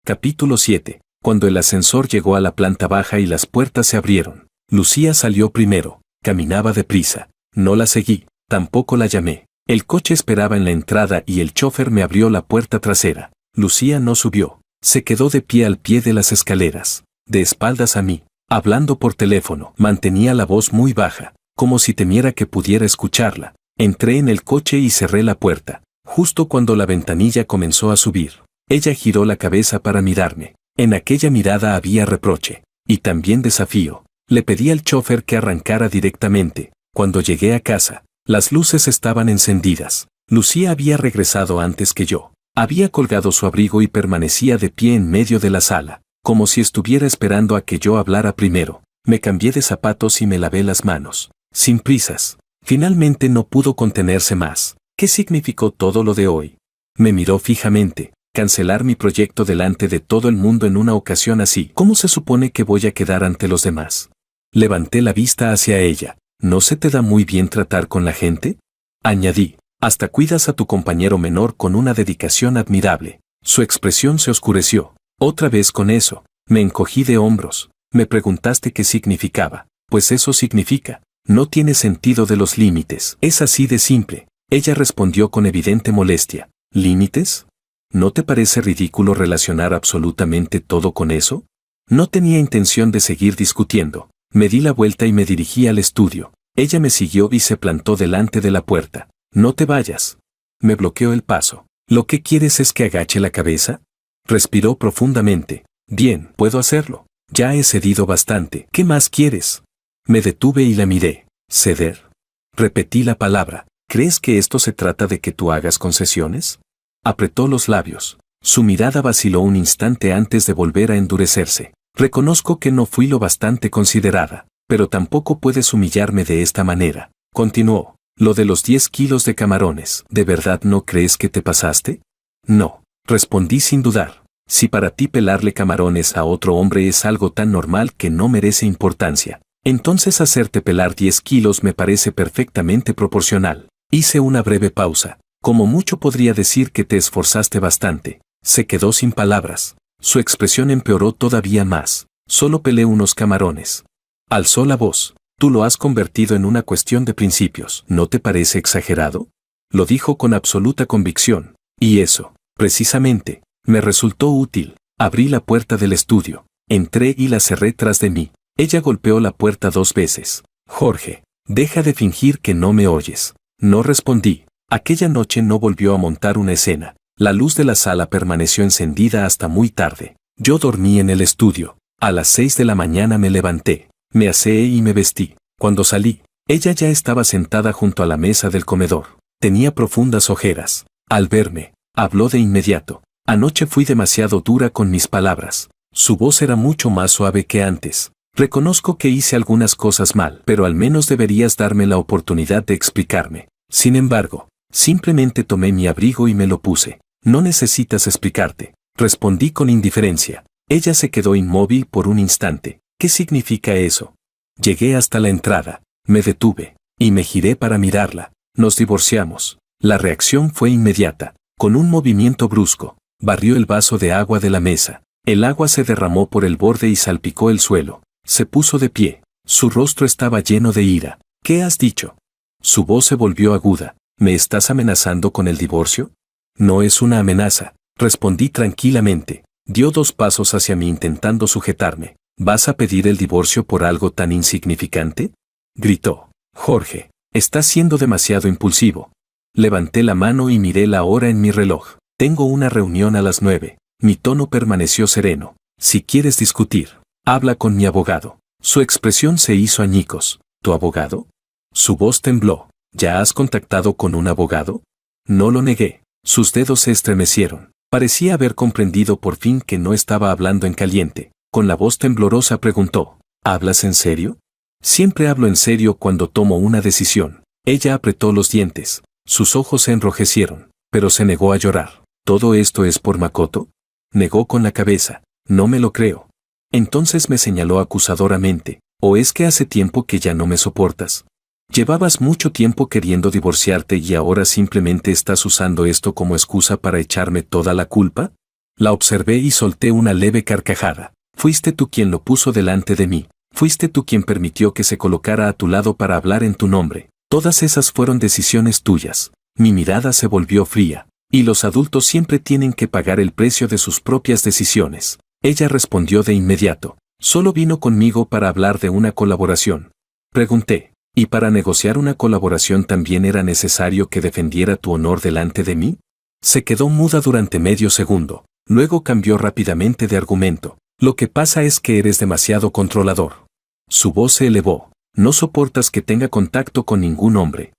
Capítulo 7. Cuando el ascensor llegó a la planta baja y las puertas se abrieron, Lucía salió primero. Caminaba deprisa. No la seguí, tampoco la llamé. El coche esperaba en la entrada y el chofer me abrió la puerta trasera. Lucía no subió. Se quedó de pie al pie de las escaleras, de espaldas a mí, hablando por teléfono. Mantenía la voz muy baja, como si temiera que pudiera escucharla. Entré en el coche y cerré la puerta. Justo cuando la ventanilla comenzó a subir, ella giró la cabeza para mirarme. En aquella mirada había reproche, y también desafío. Le pedí al chofer que arrancara directamente. Cuando llegué a casa, las luces estaban encendidas. Lucía había regresado antes que yo. Había colgado su abrigo y permanecía de pie en medio de la sala, como si estuviera esperando a que yo hablara primero. Me cambié de zapatos y me lavé las manos, sin prisas. Finalmente no pudo contenerse más. ¿Qué significó todo lo de hoy? Me miró fijamente. Cancelar mi proyecto delante de todo el mundo en una ocasión así. ¿Cómo se supone que voy a quedar ante los demás? Levanté la vista hacia ella. ¿No se te da muy bien tratar con la gente? Añadí. Hasta cuidas a tu compañero menor con una dedicación admirable. Su expresión se oscureció. Otra vez con eso. Me encogí de hombros. Me preguntaste qué significaba. Pues eso significa. No tiene sentido de los límites. Es así de simple. Ella respondió con evidente molestia. ¿Límites? ¿No te parece ridículo relacionar absolutamente todo con eso? No tenía intención de seguir discutiendo. Me di la vuelta y me dirigí al estudio. Ella me siguió y se plantó delante de la puerta. No te vayas. Me bloqueó el paso. ¿Lo que quieres es que agache la cabeza? Respiró profundamente. Bien, puedo hacerlo. Ya he cedido bastante. ¿Qué más quieres? Me detuve y la miré. ¿Ceder? Repetí la palabra. ¿Crees que esto se trata de que tú hagas concesiones? Apretó los labios. Su mirada vaciló un instante antes de volver a endurecerse. Reconozco que no fui lo bastante considerada, pero tampoco puedes humillarme de esta manera. Continuó. Lo de los 10 kilos de camarones, ¿de verdad no crees que te pasaste? No, respondí sin dudar. Si para ti pelarle camarones a otro hombre es algo tan normal que no merece importancia, entonces hacerte pelar 10 kilos me parece perfectamente proporcional. Hice una breve pausa. Como mucho podría decir que te esforzaste bastante. Se quedó sin palabras. Su expresión empeoró todavía más. Solo pelé unos camarones. Alzó la voz. Tú lo has convertido en una cuestión de principios. ¿No te parece exagerado? Lo dijo con absoluta convicción. Y eso, precisamente, me resultó útil. Abrí la puerta del estudio. Entré y la cerré tras de mí. Ella golpeó la puerta 2 veces. Jorge, deja de fingir que no me oyes. No respondí. Aquella noche no volvió a montar una escena. La luz de la sala permaneció encendida hasta muy tarde. Yo dormí en el estudio. A las 6 de la mañana me levanté. Me aseé y me vestí. Cuando salí, ella ya estaba sentada junto a la mesa del comedor. Tenía profundas ojeras. Al verme, habló de inmediato. Anoche fui demasiado dura con mis palabras. Su voz era mucho más suave que antes. Reconozco que hice algunas cosas mal, pero al menos deberías darme la oportunidad de explicarme. Sin embargo, simplemente tomé mi abrigo y me lo puse. No necesitas explicarte, respondí con indiferencia. Ella se quedó inmóvil por un instante. ¿Qué significa eso? Llegué hasta la entrada, me detuve, y me giré para mirarla. Nos divorciamos. La reacción fue inmediata. Con un movimiento brusco, barrió el vaso de agua de la mesa. El agua se derramó por el borde y salpicó el suelo. Se puso de pie. Su rostro estaba lleno de ira. ¿Qué has dicho? Su voz se volvió aguda. ¿Me estás amenazando con el divorcio? No es una amenaza, respondí tranquilamente. Dio 2 pasos hacia mí intentando sujetarme. ¿Vas a pedir el divorcio por algo tan insignificante? Gritó. Jorge, estás siendo demasiado impulsivo. Levanté la mano y miré la hora en mi reloj. Tengo una reunión a las 9. Mi tono permaneció sereno. Si quieres discutir, habla con mi abogado. Su expresión se hizo añicos. ¿Tu abogado? Su voz tembló. ¿Ya has contactado con un abogado? No lo negué. Sus dedos se estremecieron. Parecía haber comprendido por fin que no estaba hablando en caliente. Con la voz temblorosa preguntó, ¿hablas en serio? Siempre hablo en serio cuando tomo una decisión. Ella apretó los dientes, sus ojos se enrojecieron, pero se negó a llorar. ¿Todo esto es por Makoto? Negó con la cabeza, no me lo creo. Entonces me señaló acusadoramente, ¿o es que hace tiempo que ya no me soportas? Llevabas mucho tiempo queriendo divorciarte y ahora simplemente estás usando esto como excusa para echarme toda la culpa? La observé y solté una leve carcajada. Fuiste tú quien lo puso delante de mí. Fuiste tú quien permitió que se colocara a tu lado para hablar en tu nombre. Todas esas fueron decisiones tuyas. Mi mirada se volvió fría. Y los adultos siempre tienen que pagar el precio de sus propias decisiones. Ella respondió de inmediato. Solo vino conmigo para hablar de una colaboración. Pregunté, ¿y para negociar una colaboración también era necesario que defendiera tu honor delante de mí? Se quedó muda durante medio segundo. Luego cambió rápidamente de argumento. Lo que pasa es que eres demasiado controlador. Su voz se elevó. No soportas que tenga contacto con ningún hombre.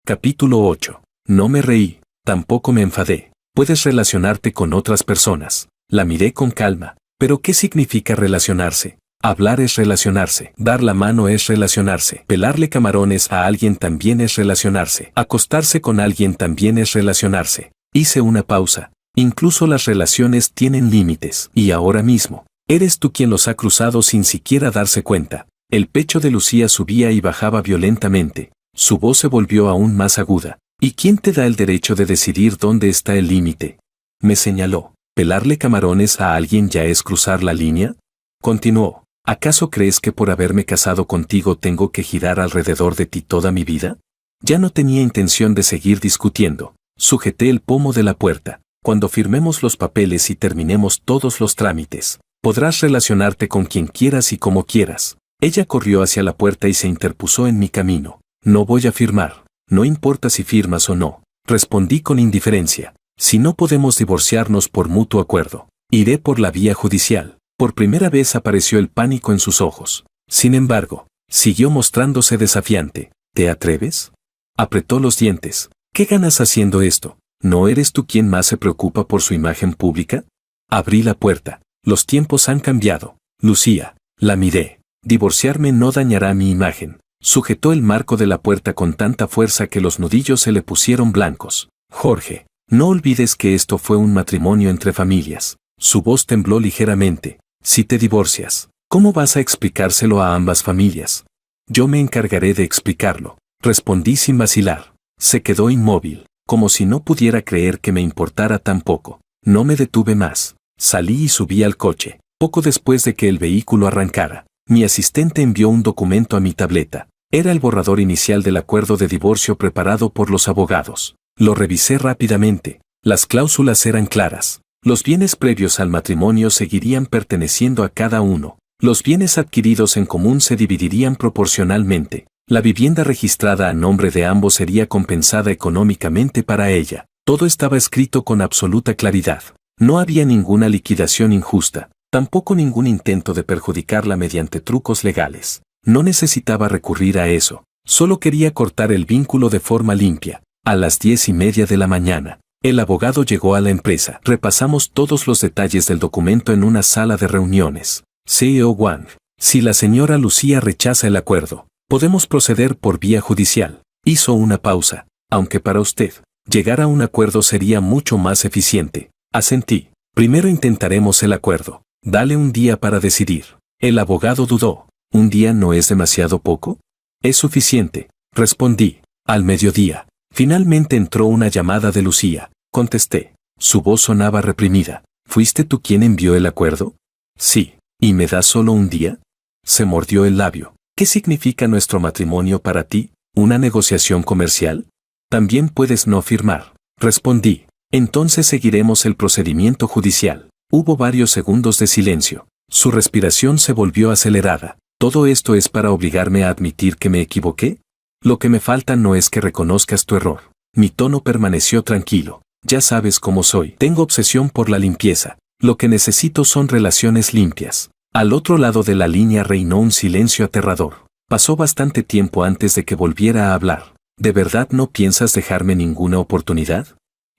Capítulo 8. No me reí, tampoco me enfadé. Puedes relacionarte con otras personas. La miré con calma. ¿Pero qué significa relacionarse? Hablar es relacionarse. Dar la mano es relacionarse. Pelarle camarones a alguien también es relacionarse. Acostarse con alguien también es relacionarse. Hice una pausa. Incluso las relaciones tienen límites. Y ahora mismo, eres tú quien los ha cruzado sin siquiera darse cuenta. El pecho de Lucía subía y bajaba violentamente. Su voz se volvió aún más aguda. ¿Y quién te da el derecho de decidir dónde está el límite? Me señaló. ¿Pelarle camarones a alguien ya es cruzar la línea? Continuó. ¿Acaso crees que por haberme casado contigo tengo que girar alrededor de ti toda mi vida? Ya no tenía intención de seguir discutiendo. Sujeté el pomo de la puerta. Cuando firmemos los papeles y terminemos todos los trámites, podrás relacionarte con quien quieras y como quieras. Ella corrió hacia la puerta y se interpuso en mi camino. No voy a firmar. No importa si firmas o no. Respondí con indiferencia. Si no podemos divorciarnos por mutuo acuerdo, iré por la vía judicial. Por primera vez apareció el pánico en sus ojos. Sin embargo, siguió mostrándose desafiante. ¿Te atreves? Apretó los dientes. ¿Qué ganas haciendo esto? ¿No eres tú quien más se preocupa por su imagen pública? Abrí la puerta. Los tiempos han cambiado. Lucía, la miré. Divorciarme no dañará mi imagen. Sujetó el marco de la puerta con tanta fuerza que los nudillos se le pusieron blancos. Jorge, no olvides que esto fue un matrimonio entre familias. Su voz tembló ligeramente. Si te divorcias, ¿cómo vas a explicárselo a ambas familias? Yo me encargaré de explicarlo. Respondí sin vacilar. Se quedó inmóvil, como si no pudiera creer que me importara tan poco. No me detuve más. Salí y subí al coche. Poco después de que el vehículo arrancara, mi asistente envió un documento a mi tableta. Era el borrador inicial del acuerdo de divorcio preparado por los abogados. Lo revisé rápidamente. Las cláusulas eran claras. Los bienes previos al matrimonio seguirían perteneciendo a cada uno. Los bienes adquiridos en común se dividirían proporcionalmente. La vivienda registrada a nombre de ambos sería compensada económicamente para ella. Todo estaba escrito con absoluta claridad. No había ninguna liquidación injusta, tampoco ningún intento de perjudicarla mediante trucos legales. No necesitaba recurrir a eso. Solo quería cortar el vínculo de forma limpia. A las 10:30 de la mañana. El abogado llegó a la empresa. Repasamos todos los detalles del documento en una sala de reuniones. CEO Wang. Si la señora Lucía rechaza el acuerdo, podemos proceder por vía judicial. Hizo una pausa. Aunque para usted, llegar a un acuerdo sería mucho más eficiente. Asentí. Primero intentaremos el acuerdo. Dale un día para decidir. El abogado dudó. ¿Un día no es demasiado poco? Es suficiente. Respondí. Al mediodía. Finalmente entró una llamada de Lucía. Contesté. Su voz sonaba reprimida. ¿Fuiste tú quien envió el acuerdo? Sí. ¿Y me das solo un día? Se mordió el labio. ¿Qué significa nuestro matrimonio para ti? ¿Una negociación comercial? También puedes no firmar. Respondí. Entonces seguiremos el procedimiento judicial. Hubo varios segundos de silencio. Su respiración se volvió acelerada. ¿Todo esto es para obligarme a admitir que me equivoqué? Lo que me falta no es que reconozcas tu error. Mi tono permaneció tranquilo. Ya sabes cómo soy. Tengo obsesión por la limpieza. Lo que necesito son relaciones limpias. Al otro lado de la línea reinó un silencio aterrador. Pasó bastante tiempo antes de que volviera a hablar. ¿De verdad no piensas dejarme ninguna oportunidad?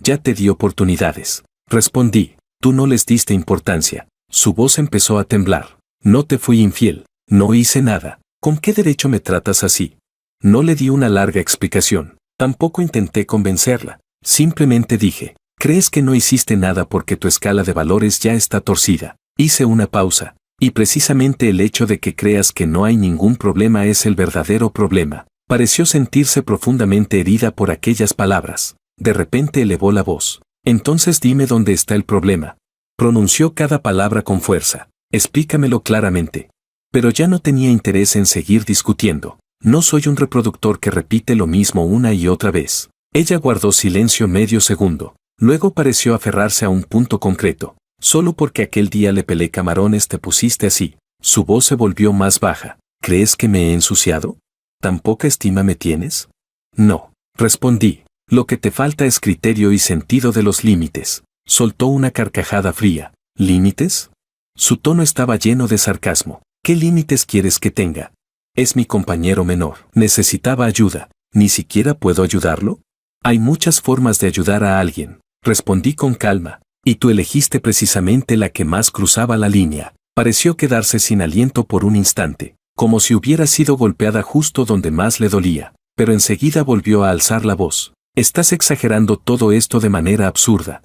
Ya te di oportunidades. Respondí. Tú no les diste importancia. Su voz empezó a temblar. No te fui infiel. No hice nada. ¿Con qué derecho me tratas así? No le di una larga explicación. Tampoco intenté convencerla. Simplemente dije, ¿crees que no hiciste nada porque tu escala de valores ya está torcida? Hice una pausa. Y precisamente el hecho de que creas que no hay ningún problema es el verdadero problema. Pareció sentirse profundamente herida por aquellas palabras. De repente elevó la voz. Entonces dime dónde está el problema. Pronunció cada palabra con fuerza. Explícamelo claramente. Pero ya no tenía interés en seguir discutiendo. No soy un reproductor que repite lo mismo una y otra vez. Ella guardó silencio medio segundo. Luego pareció aferrarse a un punto concreto. Solo porque aquel día le pelé camarones te pusiste así. Su voz se volvió más baja. ¿Crees que me he ensuciado? ¿Tan poca estima me tienes? No, respondí. Lo que te falta es criterio y sentido de los límites. Soltó una carcajada fría. ¿Límites? Su tono estaba lleno de sarcasmo. ¿Qué límites quieres que tenga? Es mi compañero menor. Necesitaba ayuda. ¿Ni siquiera puedo ayudarlo? Hay muchas formas de ayudar a alguien. Respondí con calma. Y tú elegiste precisamente la que más cruzaba la línea. Pareció quedarse sin aliento por un instante, como si hubiera sido golpeada justo donde más le dolía, pero enseguida volvió a alzar la voz. Estás exagerando todo esto de manera absurda.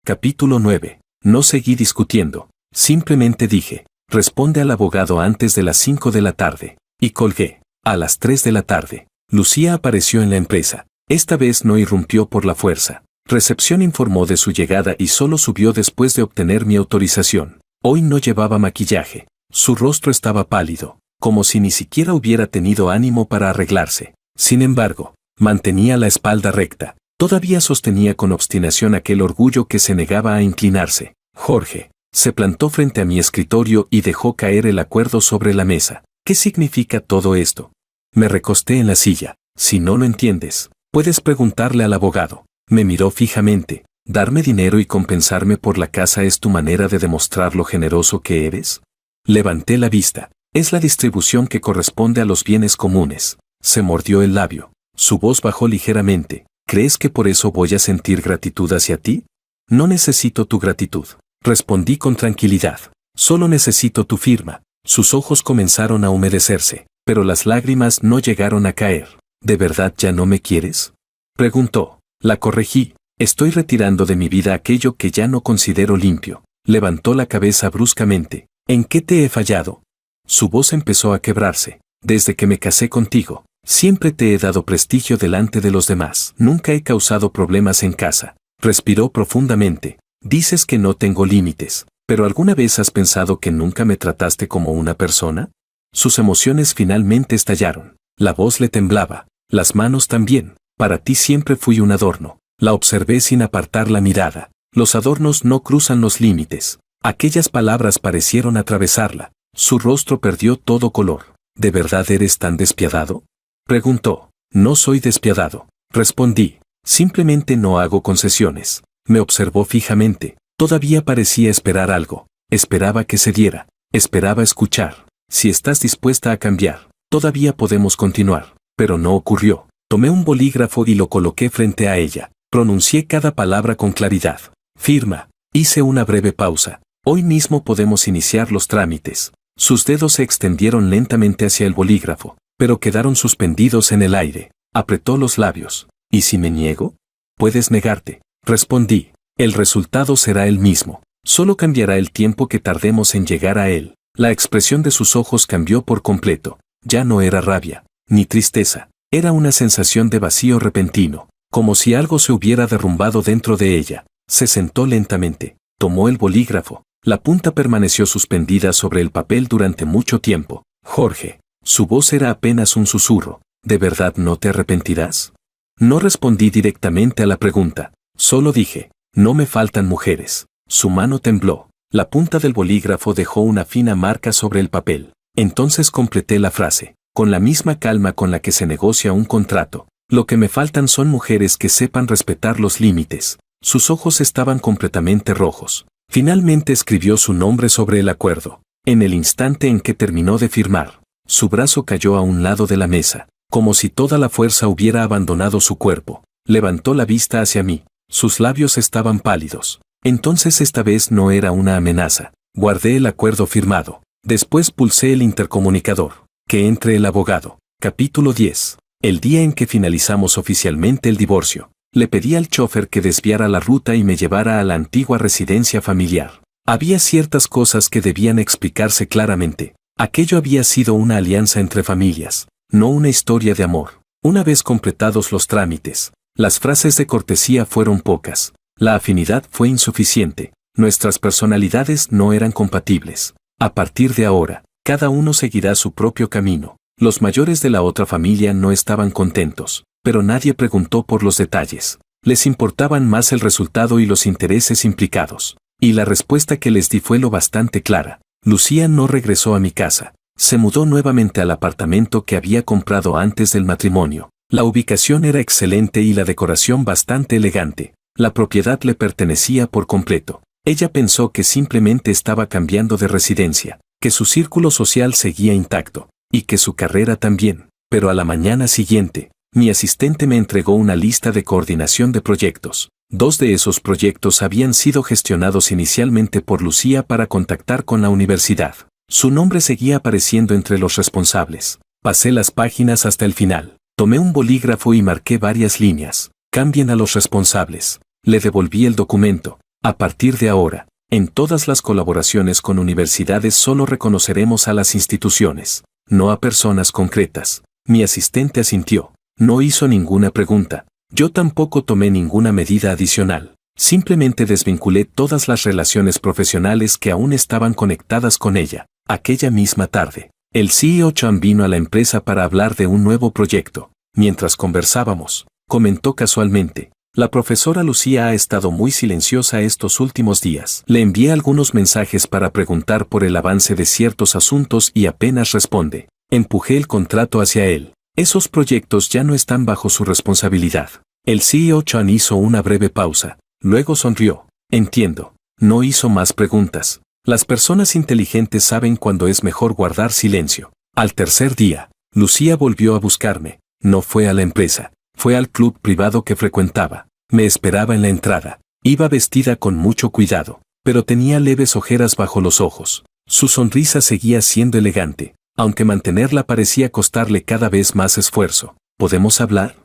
Capítulo 9. No seguí discutiendo. Simplemente dije, responde al abogado antes de las 5 de la tarde. Y colgué. A las 3 de la tarde. Lucía apareció en la empresa. Esta vez no irrumpió por la fuerza. Recepción informó de su llegada y solo subió después de obtener mi autorización. Hoy no llevaba maquillaje. Su rostro estaba pálido, como si ni siquiera hubiera tenido ánimo para arreglarse. Sin embargo, mantenía la espalda recta. Todavía sostenía con obstinación aquel orgullo que se negaba a inclinarse. Jorge se plantó frente a mi escritorio y dejó caer el acuerdo sobre la mesa. ¿Qué significa todo esto? Me recosté en la silla. Si no lo entiendes, puedes preguntarle al abogado. Me miró fijamente. ¿Darme dinero y compensarme por la casa es tu manera de demostrar lo generoso que eres? Levanté la vista. Es la distribución que corresponde a los bienes comunes. Se mordió el labio. Su voz bajó ligeramente. ¿Crees que por eso voy a sentir gratitud hacia ti? No necesito tu gratitud. Respondí con tranquilidad. Solo necesito tu firma. Sus ojos comenzaron a humedecerse, pero las lágrimas no llegaron a caer. ¿De verdad ya no me quieres? Preguntó. La corregí. Estoy retirando de mi vida aquello que ya no considero limpio. Levantó la cabeza bruscamente. ¿En qué te he fallado? Su voz empezó a quebrarse. Desde que me casé contigo, siempre te he dado prestigio delante de los demás. Nunca he causado problemas en casa. Respiró profundamente. Dices que no tengo límites, pero ¿alguna vez has pensado que nunca me trataste como una persona? Sus emociones finalmente estallaron. La voz le temblaba. Las manos también. Para ti siempre fui un adorno. La observé sin apartar la mirada. Los adornos no cruzan los límites. Aquellas palabras parecieron atravesarla. Su rostro perdió todo color. ¿De verdad eres tan despiadado? Preguntó. No soy despiadado. Respondí. Simplemente no hago concesiones. Me observó fijamente. Todavía parecía esperar algo. Esperaba que se diera. Esperaba escuchar. Si estás dispuesta a cambiar, todavía podemos continuar. Pero no ocurrió. Tomé un bolígrafo y lo coloqué frente a ella. Pronuncié cada palabra con claridad. Firma. Hice una breve pausa. Hoy mismo podemos iniciar los trámites. Sus dedos se extendieron lentamente hacia el bolígrafo, pero quedaron suspendidos en el aire. Apretó los labios. ¿Y si me niego? Puedes negarte. Respondí. El resultado será el mismo. Solo cambiará el tiempo que tardemos en llegar a él. La expresión de sus ojos cambió por completo. Ya no era rabia, ni tristeza. Era una sensación de vacío repentino, como si algo se hubiera derrumbado dentro de ella. Se sentó lentamente. Tomó el bolígrafo. La punta permaneció suspendida sobre el papel durante mucho tiempo. Jorge. Su voz era apenas un susurro. ¿De verdad no te arrepentirás? No respondí directamente a la pregunta. Solo dije, no me faltan mujeres. Su mano tembló. La punta del bolígrafo dejó una fina marca sobre el papel. Entonces completé la frase, con la misma calma con la que se negocia un contrato. Lo que me faltan son mujeres que sepan respetar los límites. Sus ojos estaban completamente rojos. Finalmente escribió su nombre sobre el acuerdo. En el instante en que terminó de firmar, su brazo cayó a un lado de la mesa, como si toda la fuerza hubiera abandonado su cuerpo. Levantó la vista hacia mí. Sus labios estaban pálidos. Entonces esta vez no era una amenaza. Guardé el acuerdo firmado. Después pulsé el intercomunicador. Que entre el abogado. Capítulo 10. El día en que finalizamos oficialmente el divorcio. Le pedí al chofer que desviara la ruta y me llevara a la antigua residencia familiar. Había ciertas cosas que debían explicarse claramente. Aquello había sido una alianza entre familias, no una historia de amor. Una vez completados los trámites, las frases de cortesía fueron pocas. La afinidad fue insuficiente. Nuestras personalidades no eran compatibles. A partir de ahora, cada uno seguirá su propio camino. Los mayores de la otra familia no estaban contentos, pero nadie preguntó por los detalles. Les importaban más el resultado y los intereses implicados. Y la respuesta que les di fue lo bastante clara. Lucía no regresó a mi casa. Se mudó nuevamente al apartamento que había comprado antes del matrimonio. La ubicación era excelente y la decoración bastante elegante. La propiedad le pertenecía por completo. Ella pensó que simplemente estaba cambiando de residencia, que su círculo social seguía intacto, y que su carrera también. Pero a la mañana siguiente, mi asistente me entregó una lista de coordinación de proyectos. 2 de esos proyectos habían sido gestionados inicialmente por Lucía para contactar con la universidad. Su nombre seguía apareciendo entre los responsables. Pasé las páginas hasta el final. Tomé un bolígrafo y marqué varias líneas. Cambien a los responsables. Le devolví el documento. A partir de ahora, en todas las colaboraciones con universidades solo reconoceremos a las instituciones, no a personas concretas. Mi asistente asintió. No hizo ninguna pregunta. Yo tampoco tomé ninguna medida adicional. Simplemente desvinculé todas las relaciones profesionales que aún estaban conectadas con ella. Aquella misma tarde, el CEO Chan vino a la empresa para hablar de un nuevo proyecto. Mientras conversábamos, comentó casualmente: la profesora Lucía ha estado muy silenciosa estos últimos días. Le envié algunos mensajes para preguntar por el avance de ciertos asuntos y apenas responde. Empujé el contrato hacia él. Esos proyectos ya no están bajo su responsabilidad. El CEO Chan hizo una breve pausa. Luego sonrió. Entiendo. No hizo más preguntas. Las personas inteligentes saben cuándo es mejor guardar silencio. Al tercer día, Lucía volvió a buscarme. No fue a la empresa. Fue al club privado que frecuentaba. Me esperaba en la entrada. Iba vestida con mucho cuidado, pero tenía leves ojeras bajo los ojos. Su sonrisa seguía siendo elegante, aunque mantenerla parecía costarle cada vez más esfuerzo. ¿Podemos hablar?,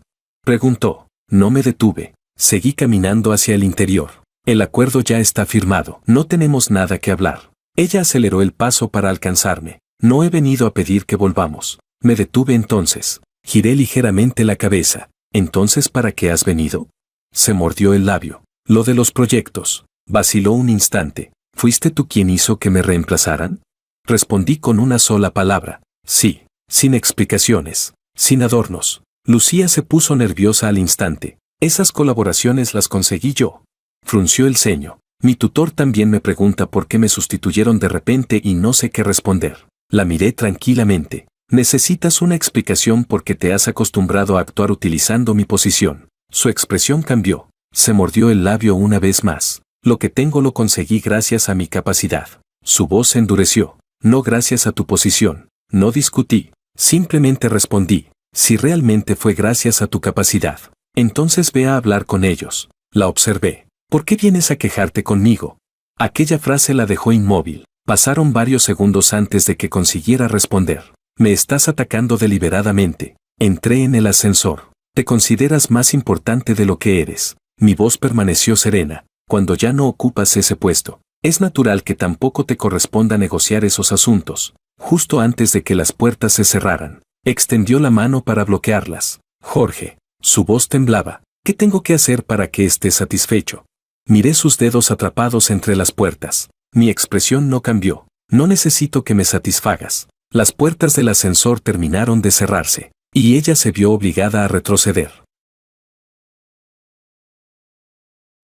preguntó. No me detuve. Seguí caminando hacia el interior. El acuerdo ya está firmado. No tenemos nada que hablar. Ella aceleró el paso para alcanzarme. No he venido a pedir que volvamos. Me detuve entonces. Giré ligeramente la cabeza. ¿Entonces para qué has venido? Se mordió el labio. Lo de los proyectos. Vaciló un instante. ¿Fuiste tú quien hizo que me reemplazaran? Respondí con una sola palabra. Sí. Sin explicaciones. Sin adornos. Lucía se puso nerviosa al instante. Esas colaboraciones las conseguí yo. Frunció el ceño. Mi tutor también me pregunta por qué me sustituyeron de repente y no sé qué responder. La miré tranquilamente. Necesitas una explicación porque te has acostumbrado a actuar utilizando mi posición. Su expresión cambió. Se mordió el labio una vez más. Lo que tengo lo conseguí gracias a mi capacidad. Su voz se endureció. No gracias a tu posición. No discutí. Simplemente respondí. Si realmente fue gracias a tu capacidad, entonces ve a hablar con ellos. La observé. ¿Por qué vienes a quejarte conmigo? Aquella frase la dejó inmóvil. Pasaron varios segundos antes de que consiguiera responder. Me estás atacando deliberadamente. Entré en el ascensor. Te consideras más importante de lo que eres. Mi voz permaneció serena. Cuando ya no ocupas ese puesto, es natural que tampoco te corresponda negociar esos asuntos. Justo antes de que las puertas se cerraran, extendió la mano para bloquearlas. Jorge. Su voz temblaba. ¿Qué tengo que hacer para que estés satisfecho? Miré sus dedos atrapados entre las puertas. Mi expresión no cambió. No necesito que me satisfagas. Las puertas del ascensor terminaron de cerrarse, y ella se vio obligada a retroceder.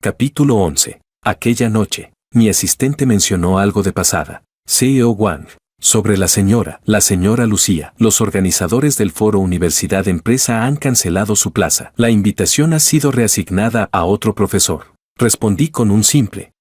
Capítulo 11. Aquella noche, mi asistente mencionó algo de pasada. CEO Wang. Sobre la señora Lucía. Los organizadores del foro Universidad Empresa han cancelado su plaza. La invitación ha sido reasignada a otro profesor. Respondí con un simple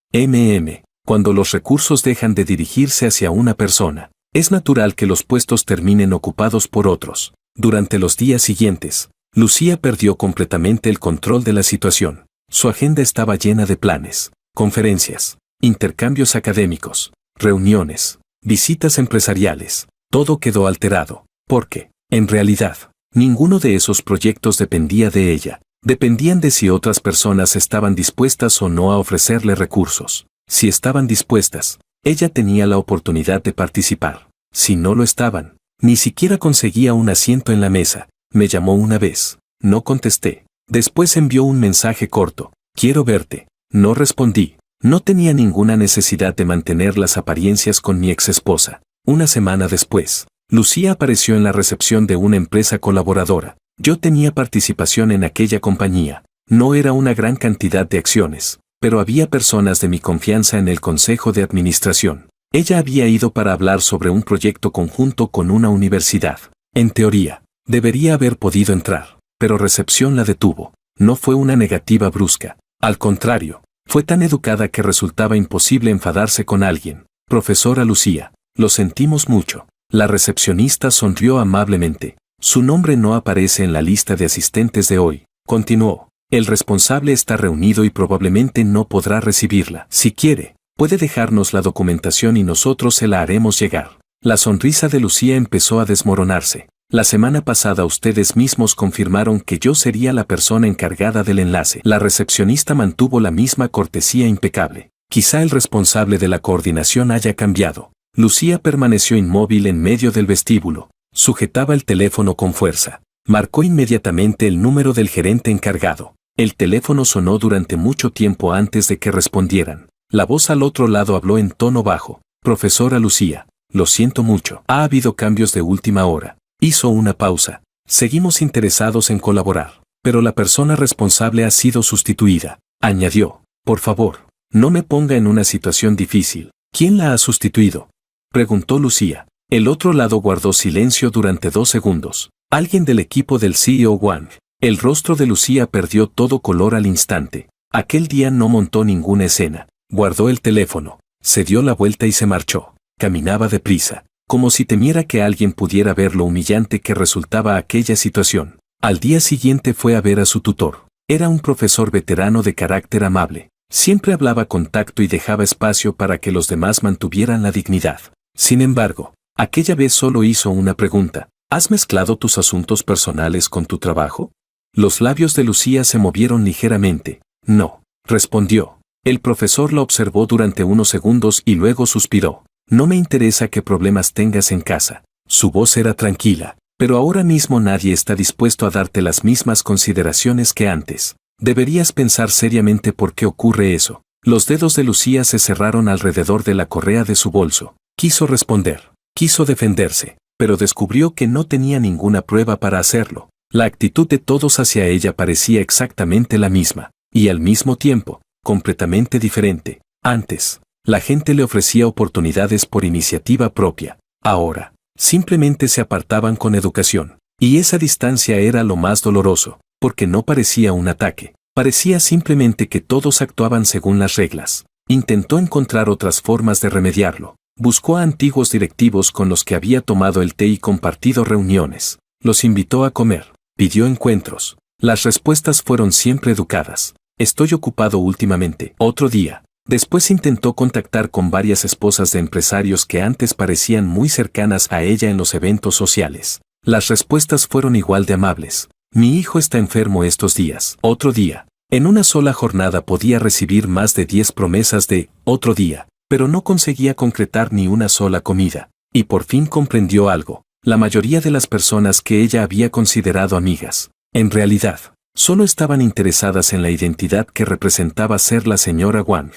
Cuando los recursos dejan de dirigirse hacia una persona, es natural que los puestos terminen ocupados por otros. Durante los días siguientes, Lucía perdió completamente el control de la situación. Su agenda estaba llena de planes, conferencias, intercambios académicos, reuniones, visitas empresariales. Todo quedó alterado, porque, en realidad, ninguno de esos proyectos dependía de ella. Dependían de si otras personas estaban dispuestas o no a ofrecerle recursos. Si estaban dispuestas, ella tenía la oportunidad de participar. Si no lo estaban, ni siquiera conseguía un asiento en la mesa. Me llamó una vez. No contesté. Después envió un mensaje corto. Quiero verte. No respondí. No tenía ninguna necesidad de mantener las apariencias con mi exesposa. Una semana después, Lucía apareció en la recepción de una empresa colaboradora. Yo tenía participación en aquella compañía. No era una gran cantidad de acciones, pero había personas de mi confianza en el consejo de administración. Ella había ido para hablar sobre un proyecto conjunto con una universidad. En teoría, debería haber podido entrar, pero recepción la detuvo. No fue una negativa brusca. Al contrario, fue tan educada que resultaba imposible enfadarse con alguien. Profesora Lucía, lo sentimos mucho. La recepcionista sonrió amablemente. Su nombre no aparece en la lista de asistentes de hoy. Continuó. El responsable está reunido y probablemente no podrá recibirla. Si quiere, puede dejarnos la documentación y nosotros se la haremos llegar. La sonrisa de Lucía empezó a desmoronarse. La semana pasada ustedes mismos confirmaron que yo sería la persona encargada del enlace. La recepcionista mantuvo la misma cortesía impecable. Quizá el responsable de la coordinación haya cambiado. Lucía permaneció inmóvil en medio del vestíbulo. Sujetaba el teléfono con fuerza. Marcó inmediatamente el número del gerente encargado. El teléfono sonó durante mucho tiempo antes de que respondieran. La voz al otro lado habló en tono bajo. Profesora Lucía, lo siento mucho. Ha habido cambios de última hora. Hizo una pausa. Seguimos interesados en colaborar, pero la persona responsable ha sido sustituida. Añadió. Por favor, no me ponga en una situación difícil. ¿Quién la ha sustituido?, preguntó Lucía. El otro lado guardó silencio durante 2 segundos. Alguien del equipo del CEO Wang. El rostro de Lucía perdió todo color al instante. Aquel día no montó ninguna escena. Guardó el teléfono, se dio la vuelta y se marchó. Caminaba deprisa, como si temiera que alguien pudiera ver lo humillante que resultaba aquella situación. Al día siguiente fue a ver a su tutor. Era un profesor veterano de carácter amable. Siempre hablaba con tacto y dejaba espacio para que los demás mantuvieran la dignidad. Sin embargo, aquella vez solo hizo una pregunta. ¿Has mezclado tus asuntos personales con tu trabajo? Los labios de Lucía se movieron ligeramente. No, respondió. El profesor la observó durante unos segundos y luego suspiró. No me interesa qué problemas tengas en casa. Su voz era tranquila, pero ahora mismo nadie está dispuesto a darte las mismas consideraciones que antes. Deberías pensar seriamente por qué ocurre eso. Los dedos de Lucía se cerraron alrededor de la correa de su bolso. Quiso responder, quiso defenderse, pero descubrió que no tenía ninguna prueba para hacerlo. La actitud de todos hacia ella parecía exactamente la misma, y al mismo tiempo, completamente diferente. Antes, la gente le ofrecía oportunidades por iniciativa propia. Ahora, simplemente se apartaban con educación. Y esa distancia era lo más doloroso, porque no parecía un ataque. Parecía simplemente que todos actuaban según las reglas. Intentó encontrar otras formas de remediarlo. Buscó a antiguos directivos con los que había tomado el té y compartido reuniones. Los invitó a comer. Pidió encuentros. Las respuestas fueron siempre educadas. Estoy ocupado últimamente. Otro día. Después intentó contactar con varias esposas de empresarios que antes parecían muy cercanas a ella en los eventos sociales. Las respuestas fueron igual de amables. Mi hijo está enfermo estos días. Otro día. En una sola jornada podía recibir más de 10 promesas de otro día, pero no conseguía concretar ni una sola comida. Y por fin comprendió algo. La mayoría de las personas que ella había considerado amigas, en realidad, solo estaban interesadas en la identidad que representaba ser la señora Wang.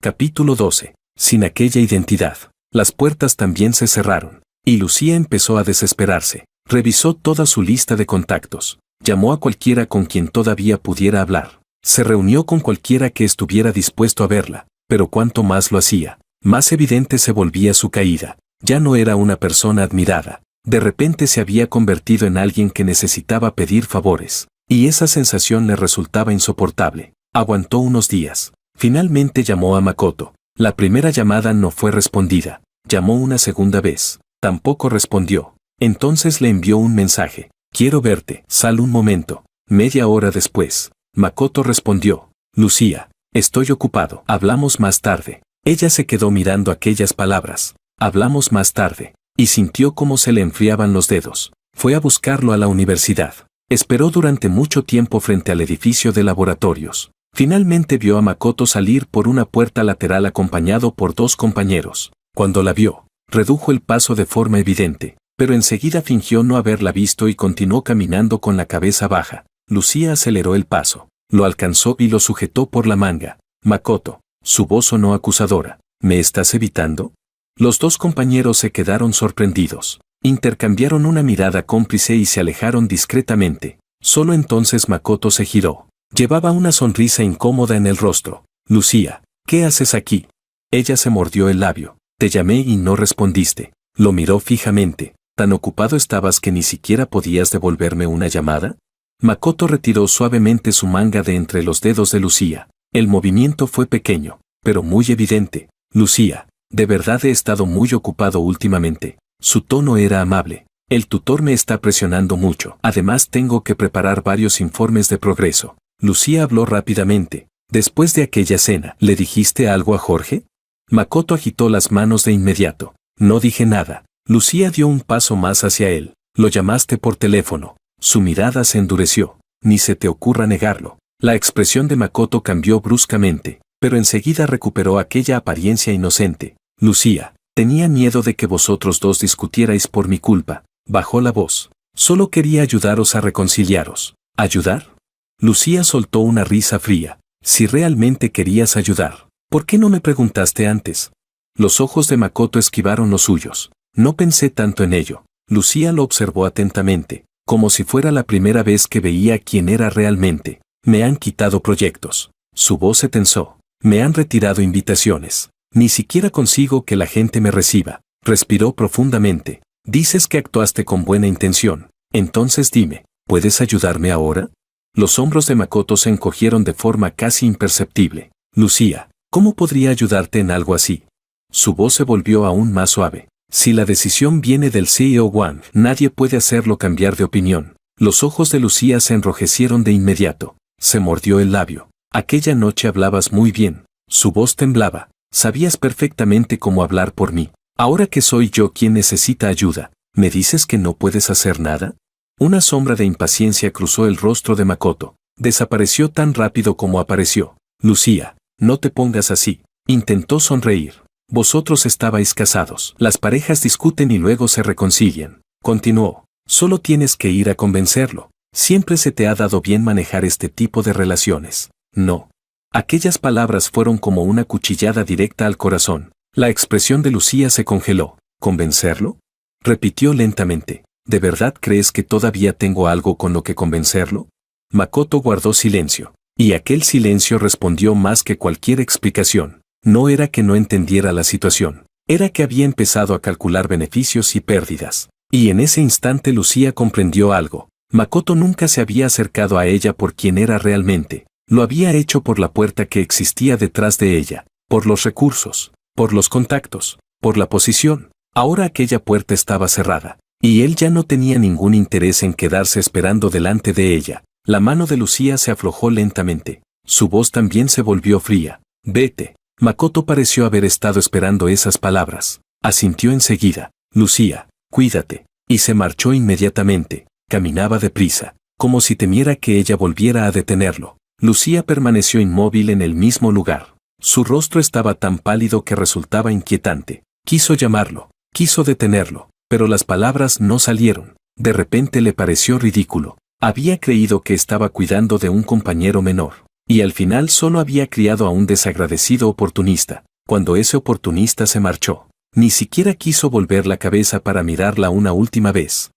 Capítulo 12. Sin aquella identidad, las puertas también se cerraron, y Lucía empezó a desesperarse. Revisó toda su lista de contactos. Llamó a cualquiera con quien todavía pudiera hablar. Se reunió con cualquiera que estuviera dispuesto a verla, pero cuanto más lo hacía, más evidente se volvía su caída. Ya no era una persona admirada. De repente se había convertido en alguien que necesitaba pedir favores, y esa sensación le resultaba insoportable. Aguantó unos días. Finalmente llamó a Makoto. La primera llamada no fue respondida. Llamó una segunda vez. Tampoco respondió. Entonces le envió un mensaje. Quiero verte. Sal un momento. Media hora después, Makoto respondió, Lucía, estoy ocupado. Hablamos más tarde. Ella se quedó mirando aquellas palabras. Hablamos más tarde. Y sintió cómo se le enfriaban los dedos. Fue a buscarlo a la universidad. Esperó durante mucho tiempo frente al edificio de laboratorios. Finalmente vio a Makoto salir por una puerta lateral acompañado por 2 compañeros. Cuando la vio, redujo el paso de forma evidente, pero enseguida fingió no haberla visto y continuó caminando con la cabeza baja. Lucía aceleró el paso, lo alcanzó y lo sujetó por la manga. Makoto, su voz sonó acusadora. ¿Me estás evitando? Los 2 compañeros se quedaron sorprendidos. Intercambiaron una mirada cómplice y se alejaron discretamente. Solo entonces Makoto se giró. Llevaba una sonrisa incómoda en el rostro. Lucía, ¿qué haces aquí? Ella se mordió el labio. Te llamé y no respondiste. Lo miró fijamente. ¿Tan ocupado estabas que ni siquiera podías devolverme una llamada? Makoto retiró suavemente su manga de entre los dedos de Lucía. El movimiento fue pequeño, pero muy evidente. Lucía, de verdad he estado muy ocupado últimamente. Su tono era amable. El tutor me está presionando mucho. Además tengo que preparar varios informes de progreso. Lucía habló rápidamente. Después de aquella cena, ¿le dijiste algo a Jorge? Makoto agitó las manos de inmediato. No dije nada. Lucía dio un paso más hacia él. Lo llamaste por teléfono. Su mirada se endureció. Ni se te ocurra negarlo. La expresión de Makoto cambió bruscamente, pero enseguida recuperó aquella apariencia inocente. Lucía, tenía miedo de que vosotros 2 discutierais por mi culpa. Bajó la voz. Solo quería ayudaros a reconciliaros. ¿Ayudar? Lucía soltó una risa fría. Si realmente querías ayudar, ¿por qué no me preguntaste antes? Los ojos de Makoto esquivaron los suyos. No pensé tanto en ello. Lucía lo observó atentamente, como si fuera la primera vez que veía quién era realmente. Me han quitado proyectos. Su voz se tensó. Me han retirado invitaciones. Ni siquiera consigo que la gente me reciba. Respiró profundamente. Dices que actuaste con buena intención. Entonces dime, ¿puedes ayudarme ahora? Los hombros de Makoto se encogieron de forma casi imperceptible. Lucía, ¿cómo podría ayudarte en algo así? Su voz se volvió aún más suave. Si la decisión viene del CEO Wang, nadie puede hacerlo cambiar de opinión. Los ojos de Lucía se enrojecieron de inmediato. Se mordió el labio. Aquella noche hablabas muy bien. Su voz temblaba. Sabías perfectamente cómo hablar por mí. Ahora que soy yo quien necesita ayuda, ¿me dices que no puedes hacer nada? Una sombra de impaciencia cruzó el rostro de Makoto. Desapareció tan rápido como apareció. Lucía, no te pongas así. Intentó sonreír. Vosotros estabais casados. Las parejas discuten y luego se reconcilian. Continuó. Solo tienes que ir a convencerlo. Siempre se te ha dado bien manejar este tipo de relaciones. No. Aquellas palabras fueron como una cuchillada directa al corazón. La expresión de Lucía se congeló. ¿Convencerlo? Repitió lentamente. ¿De verdad crees que todavía tengo algo con lo que convencerlo? Makoto guardó silencio. Y aquel silencio respondió más que cualquier explicación. No era que no entendiera la situación. Era que había empezado a calcular beneficios y pérdidas. Y en ese instante Lucía comprendió algo. Makoto nunca se había acercado a ella por quien era realmente. Lo había hecho por la puerta que existía detrás de ella, por los recursos, por los contactos, por la posición. Ahora aquella puerta estaba cerrada, y él ya no tenía ningún interés en quedarse esperando delante de ella. La mano de Lucía se aflojó lentamente. Su voz también se volvió fría. Vete. Makoto pareció haber estado esperando esas palabras. Asintió enseguida. Lucía, cuídate. Y se marchó inmediatamente. Caminaba deprisa, como si temiera que ella volviera a detenerlo. Lucía permaneció inmóvil en el mismo lugar. Su rostro estaba tan pálido que resultaba inquietante. Quiso llamarlo, quiso detenerlo, pero las palabras no salieron. De repente le pareció ridículo. Había creído que estaba cuidando de un compañero menor, y al final solo había criado a un desagradecido oportunista. Cuando ese oportunista se marchó, ni siquiera quiso volver la cabeza para mirarla una última vez.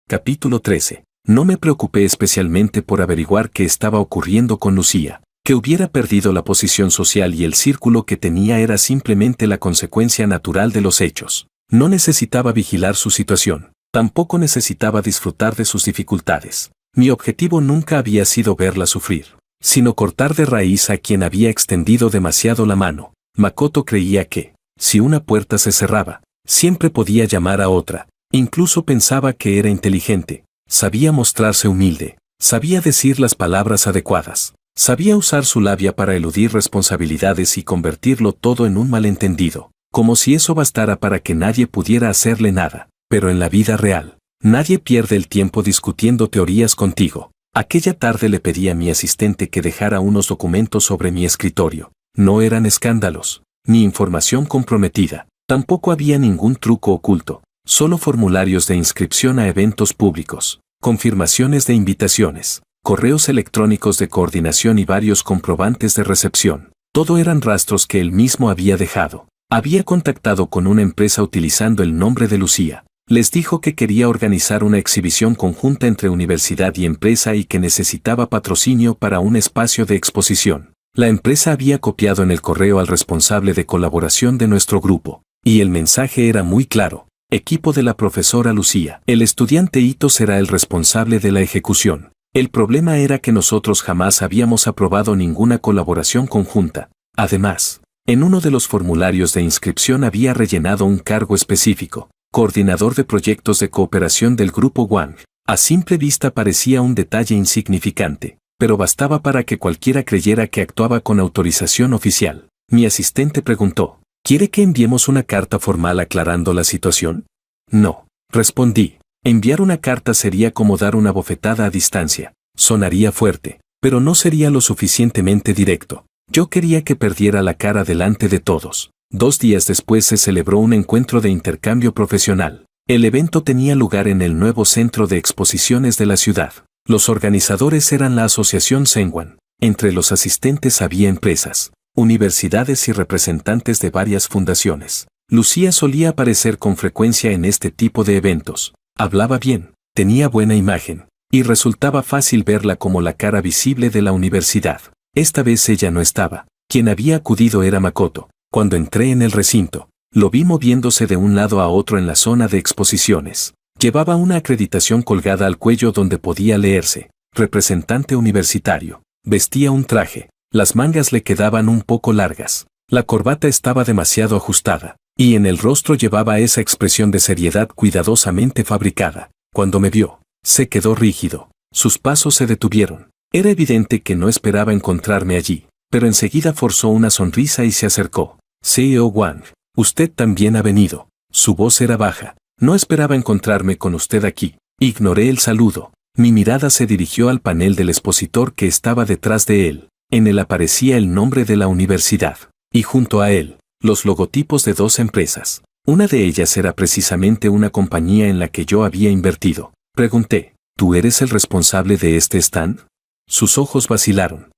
Capítulo 13. No me preocupé especialmente por averiguar qué estaba ocurriendo con Lucía. Que hubiera perdido la posición social y el círculo que tenía era simplemente la consecuencia natural de los hechos. No necesitaba vigilar su situación. Tampoco necesitaba disfrutar de sus dificultades. Mi objetivo nunca había sido verla sufrir, sino cortar de raíz a quien había extendido demasiado la mano. Makoto creía que, si una puerta se cerraba, siempre podía llamar a otra. Incluso pensaba que era inteligente. Sabía mostrarse humilde, sabía decir las palabras adecuadas, sabía usar su labia para eludir responsabilidades y convertirlo todo en un malentendido, como si eso bastara para que nadie pudiera hacerle nada. Pero en la vida real, nadie pierde el tiempo discutiendo teorías contigo. Aquella tarde le pedí a mi asistente que dejara unos documentos sobre mi escritorio. No eran escándalos, ni información comprometida, tampoco había ningún truco oculto, solo formularios de inscripción a eventos públicos, confirmaciones de invitaciones, correos electrónicos de coordinación y varios comprobantes de recepción. Todo eran rastros que él mismo había dejado. Había contactado con una empresa utilizando el nombre de Lucía. Les dijo que quería organizar una exhibición conjunta entre universidad y empresa y que necesitaba patrocinio para un espacio de exposición. La empresa había copiado en el correo al responsable de colaboración de nuestro grupo, y el mensaje era muy claro: equipo de la profesora Lucía. El estudiante Ito será el responsable de la ejecución. El problema era que nosotros jamás habíamos aprobado ninguna colaboración conjunta. Además, en uno de los formularios de inscripción había rellenado un cargo específico: coordinador de proyectos de cooperación del Grupo Wang. A simple vista parecía un detalle insignificante, pero bastaba para que cualquiera creyera que actuaba con autorización oficial. Mi asistente preguntó: ¿quiere que enviemos una carta formal aclarando la situación? No, respondí. Enviar una carta sería como dar una bofetada a distancia. Sonaría fuerte, pero no sería lo suficientemente directo. Yo quería que perdiera la cara delante de todos. 2 días después se celebró un encuentro de intercambio profesional. El evento tenía lugar en el nuevo centro de exposiciones de la ciudad. Los organizadores eran la Asociación Zhenguan. Entre los asistentes había empresas, universidades y representantes de varias fundaciones. Lucía solía aparecer con frecuencia en este tipo de eventos. Hablaba bien, tenía buena imagen, y resultaba fácil verla como la cara visible de la universidad. Esta vez ella no estaba. Quien había acudido era Makoto. Cuando entré en el recinto, lo vi moviéndose de un lado a otro en la zona de exposiciones. Llevaba una acreditación colgada al cuello donde podía leerse: representante universitario. Vestía un traje. Las mangas le quedaban un poco largas. La corbata estaba demasiado ajustada, y en el rostro llevaba esa expresión de seriedad cuidadosamente fabricada. Cuando me vio, se quedó rígido. Sus pasos se detuvieron. Era evidente que no esperaba encontrarme allí, pero enseguida forzó una sonrisa y se acercó. CEO Wang, usted también ha venido. Su voz era baja. No esperaba encontrarme con usted aquí. Ignoré el saludo. Mi mirada se dirigió al panel del expositor que estaba detrás de él. En él aparecía el nombre de la universidad, y junto a él, los logotipos de 2 empresas. Una de ellas era precisamente una compañía en la que yo había invertido. Pregunté: ¿tú eres el responsable de este stand? Sus ojos vacilaron.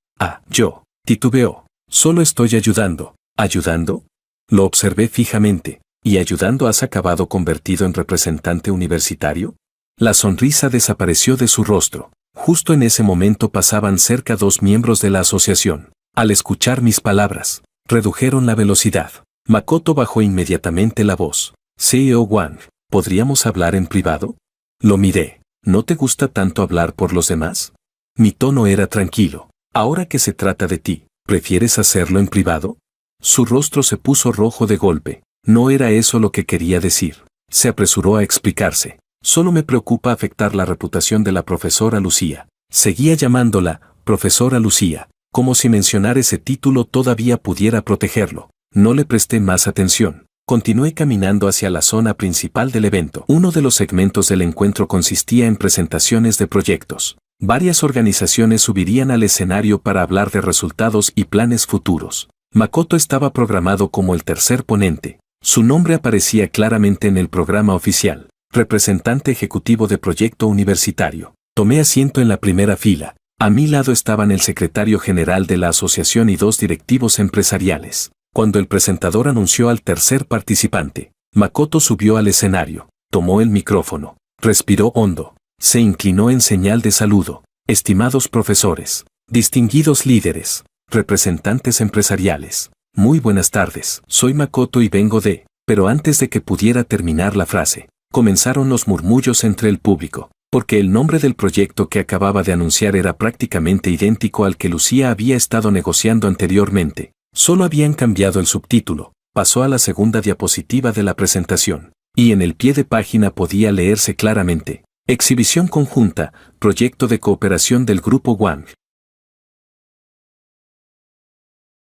Yo. Titubeó. Solo estoy ayudando. ¿Ayudando? Lo observé fijamente. ¿Y ayudando has acabado convertido en representante universitario? La sonrisa desapareció de su rostro. Justo en ese momento pasaban cerca 2 miembros de la asociación. Al escuchar mis palabras, redujeron la velocidad. Makoto bajó inmediatamente la voz. CEO Wang, ¿podríamos hablar en privado? Lo miré. ¿No te gusta tanto hablar por los demás? Mi tono era tranquilo. Ahora que se trata de ti, ¿prefieres hacerlo en privado? Su rostro se puso rojo de golpe. No era eso lo que quería decir. Se apresuró a explicarse. Solo me preocupa afectar la reputación de la profesora Lucía. Seguía llamándola profesora Lucía, como si mencionar ese título todavía pudiera protegerlo. No le presté más atención. Continué caminando hacia la zona principal del evento. Uno de los segmentos del encuentro consistía en presentaciones de proyectos. Varias organizaciones subirían al escenario para hablar de resultados y planes futuros. Makoto estaba programado como el tercer ponente. Su nombre aparecía claramente en el programa oficial: representante ejecutivo de proyecto universitario. Tomé asiento en la primera fila. A mi lado estaban el secretario general de la asociación y 2 directivos empresariales. Cuando el presentador anunció al tercer participante, Makoto subió al escenario, tomó el micrófono, respiró hondo, se inclinó en señal de saludo. Estimados profesores, distinguidos líderes, representantes empresariales, muy buenas tardes. Soy Makoto y vengo de... Pero antes de que pudiera terminar la frase, comenzaron los murmullos entre el público, porque el nombre del proyecto que acababa de anunciar era prácticamente idéntico al que Lucía había estado negociando anteriormente. Solo habían cambiado el subtítulo. Pasó a la segunda diapositiva de la presentación, y en el pie de página podía leerse claramente: Exhibición conjunta, proyecto de cooperación del Grupo Wang.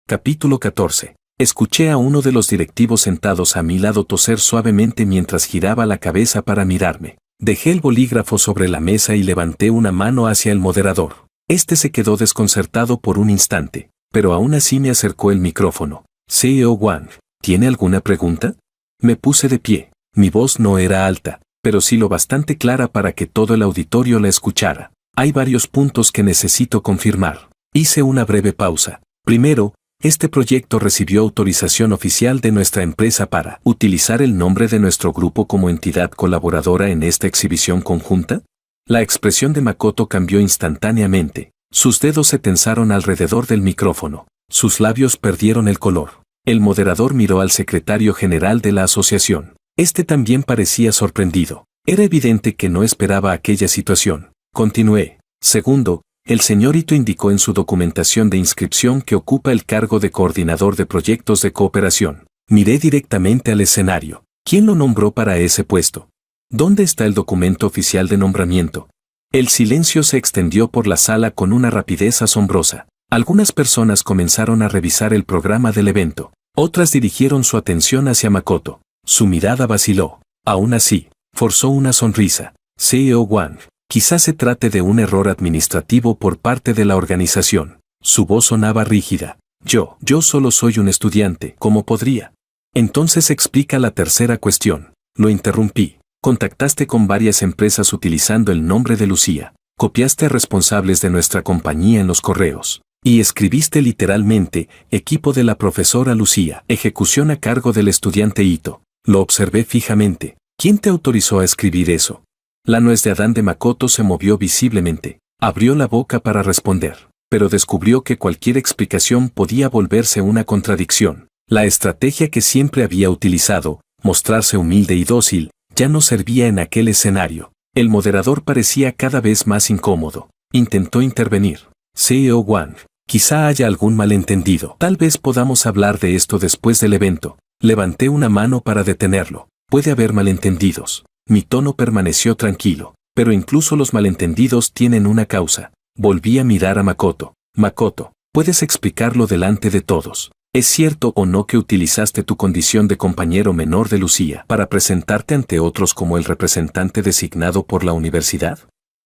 Capítulo 14. Escuché a uno de los directivos sentados a mi lado toser suavemente mientras giraba la cabeza para mirarme. Dejé el bolígrafo sobre la mesa y levanté una mano hacia el moderador. Este se quedó desconcertado por un instante, pero aún así me acercó el micrófono. CEO Wang, ¿tiene alguna pregunta? Me puse de pie. Mi voz no era alta, pero sí lo bastante clara para que todo el auditorio la escuchara. Hay varios puntos que necesito confirmar. Hice una breve pausa. Primero, este proyecto recibió autorización oficial de nuestra empresa para utilizar el nombre de nuestro grupo como entidad colaboradora en esta exhibición conjunta. La expresión de Makoto cambió instantáneamente. Sus dedos se tensaron alrededor del micrófono. Sus labios perdieron el color. El moderador miró al secretario general de la asociación. Este también parecía sorprendido. Era evidente que no esperaba aquella situación. Continué. Segundo, el señor Ito indicó en su documentación de inscripción que ocupa el cargo de coordinador de proyectos de cooperación. Miré directamente al escenario. ¿Quién lo nombró para ese puesto? ¿Dónde está el documento oficial de nombramiento? El silencio se extendió por la sala con una rapidez asombrosa. Algunas personas comenzaron a revisar el programa del evento. Otras dirigieron su atención hacia Makoto. Su mirada vaciló. Aún así, forzó una sonrisa. CEO Wang. Quizás se trate de un error administrativo por parte de la organización. Su voz sonaba rígida. Yo solo soy un estudiante, ¿cómo podría? Entonces explica la tercera cuestión. Lo interrumpí. Contactaste con varias empresas utilizando el nombre de Lucía. Copiaste a responsables de nuestra compañía en los correos. Y escribiste literalmente, equipo de la profesora Lucía, ejecución a cargo del estudiante Ito. Lo observé fijamente. ¿Quién te autorizó a escribir eso? La nuez de Adán de Makoto se movió visiblemente. Abrió la boca para responder, pero descubrió que cualquier explicación podía volverse una contradicción. La estrategia que siempre había utilizado, mostrarse humilde y dócil, ya no servía en aquel escenario. El moderador parecía cada vez más incómodo. Intentó intervenir. CEO Wang, quizá haya algún malentendido. Tal vez podamos hablar de esto después del evento. Levanté una mano para detenerlo. Puede haber malentendidos. Mi tono permaneció tranquilo, pero incluso los malentendidos tienen una causa. Volví a mirar a Makoto. Makoto, ¿puedes explicarlo delante de todos? ¿Es cierto o no que utilizaste tu condición de compañero menor de Lucía para presentarte ante otros como el representante designado por la universidad?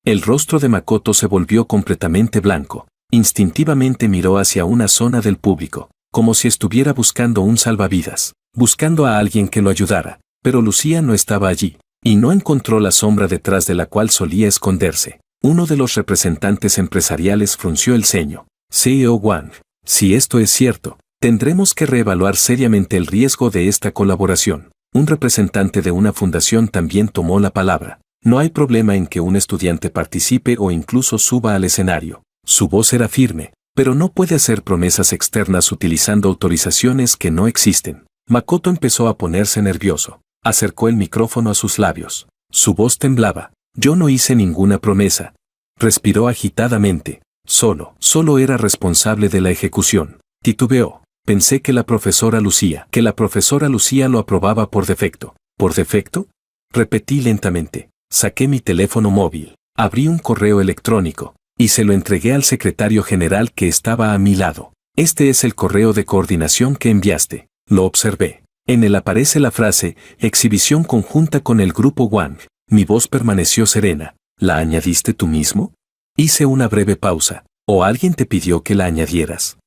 El rostro de Makoto se volvió completamente blanco. Instintivamente miró hacia una zona del público, como si estuviera buscando un salvavidas, buscando a alguien que lo ayudara, pero Lucía no estaba allí. Y no encontró la sombra detrás de la cual solía esconderse. Uno de los representantes empresariales frunció el ceño. CEO Wang, si esto es cierto, tendremos que reevaluar seriamente el riesgo de esta colaboración. Un representante de una fundación también tomó la palabra. No hay problema en que un estudiante participe o incluso suba al escenario. Su voz era firme, pero no puede hacer promesas externas utilizando autorizaciones que no existen. Makoto empezó a ponerse nervioso. Acercó el micrófono a sus labios. Su voz temblaba. Yo no hice ninguna promesa. Respiró agitadamente. Solo era responsable de la ejecución. Titubeó. Pensé que la profesora Lucía lo aprobaba por defecto. ¿Por defecto? Repetí lentamente. Saqué mi teléfono móvil. Abrí un correo electrónico. Y se lo entregué al secretario general que estaba a mi lado. Este es el correo de coordinación que enviaste. Lo observé. En él aparece la frase, exhibición conjunta con el grupo Wang. Mi voz permaneció serena. ¿La añadiste tú mismo? Hice una breve pausa. ¿O alguien te pidió que la añadieras?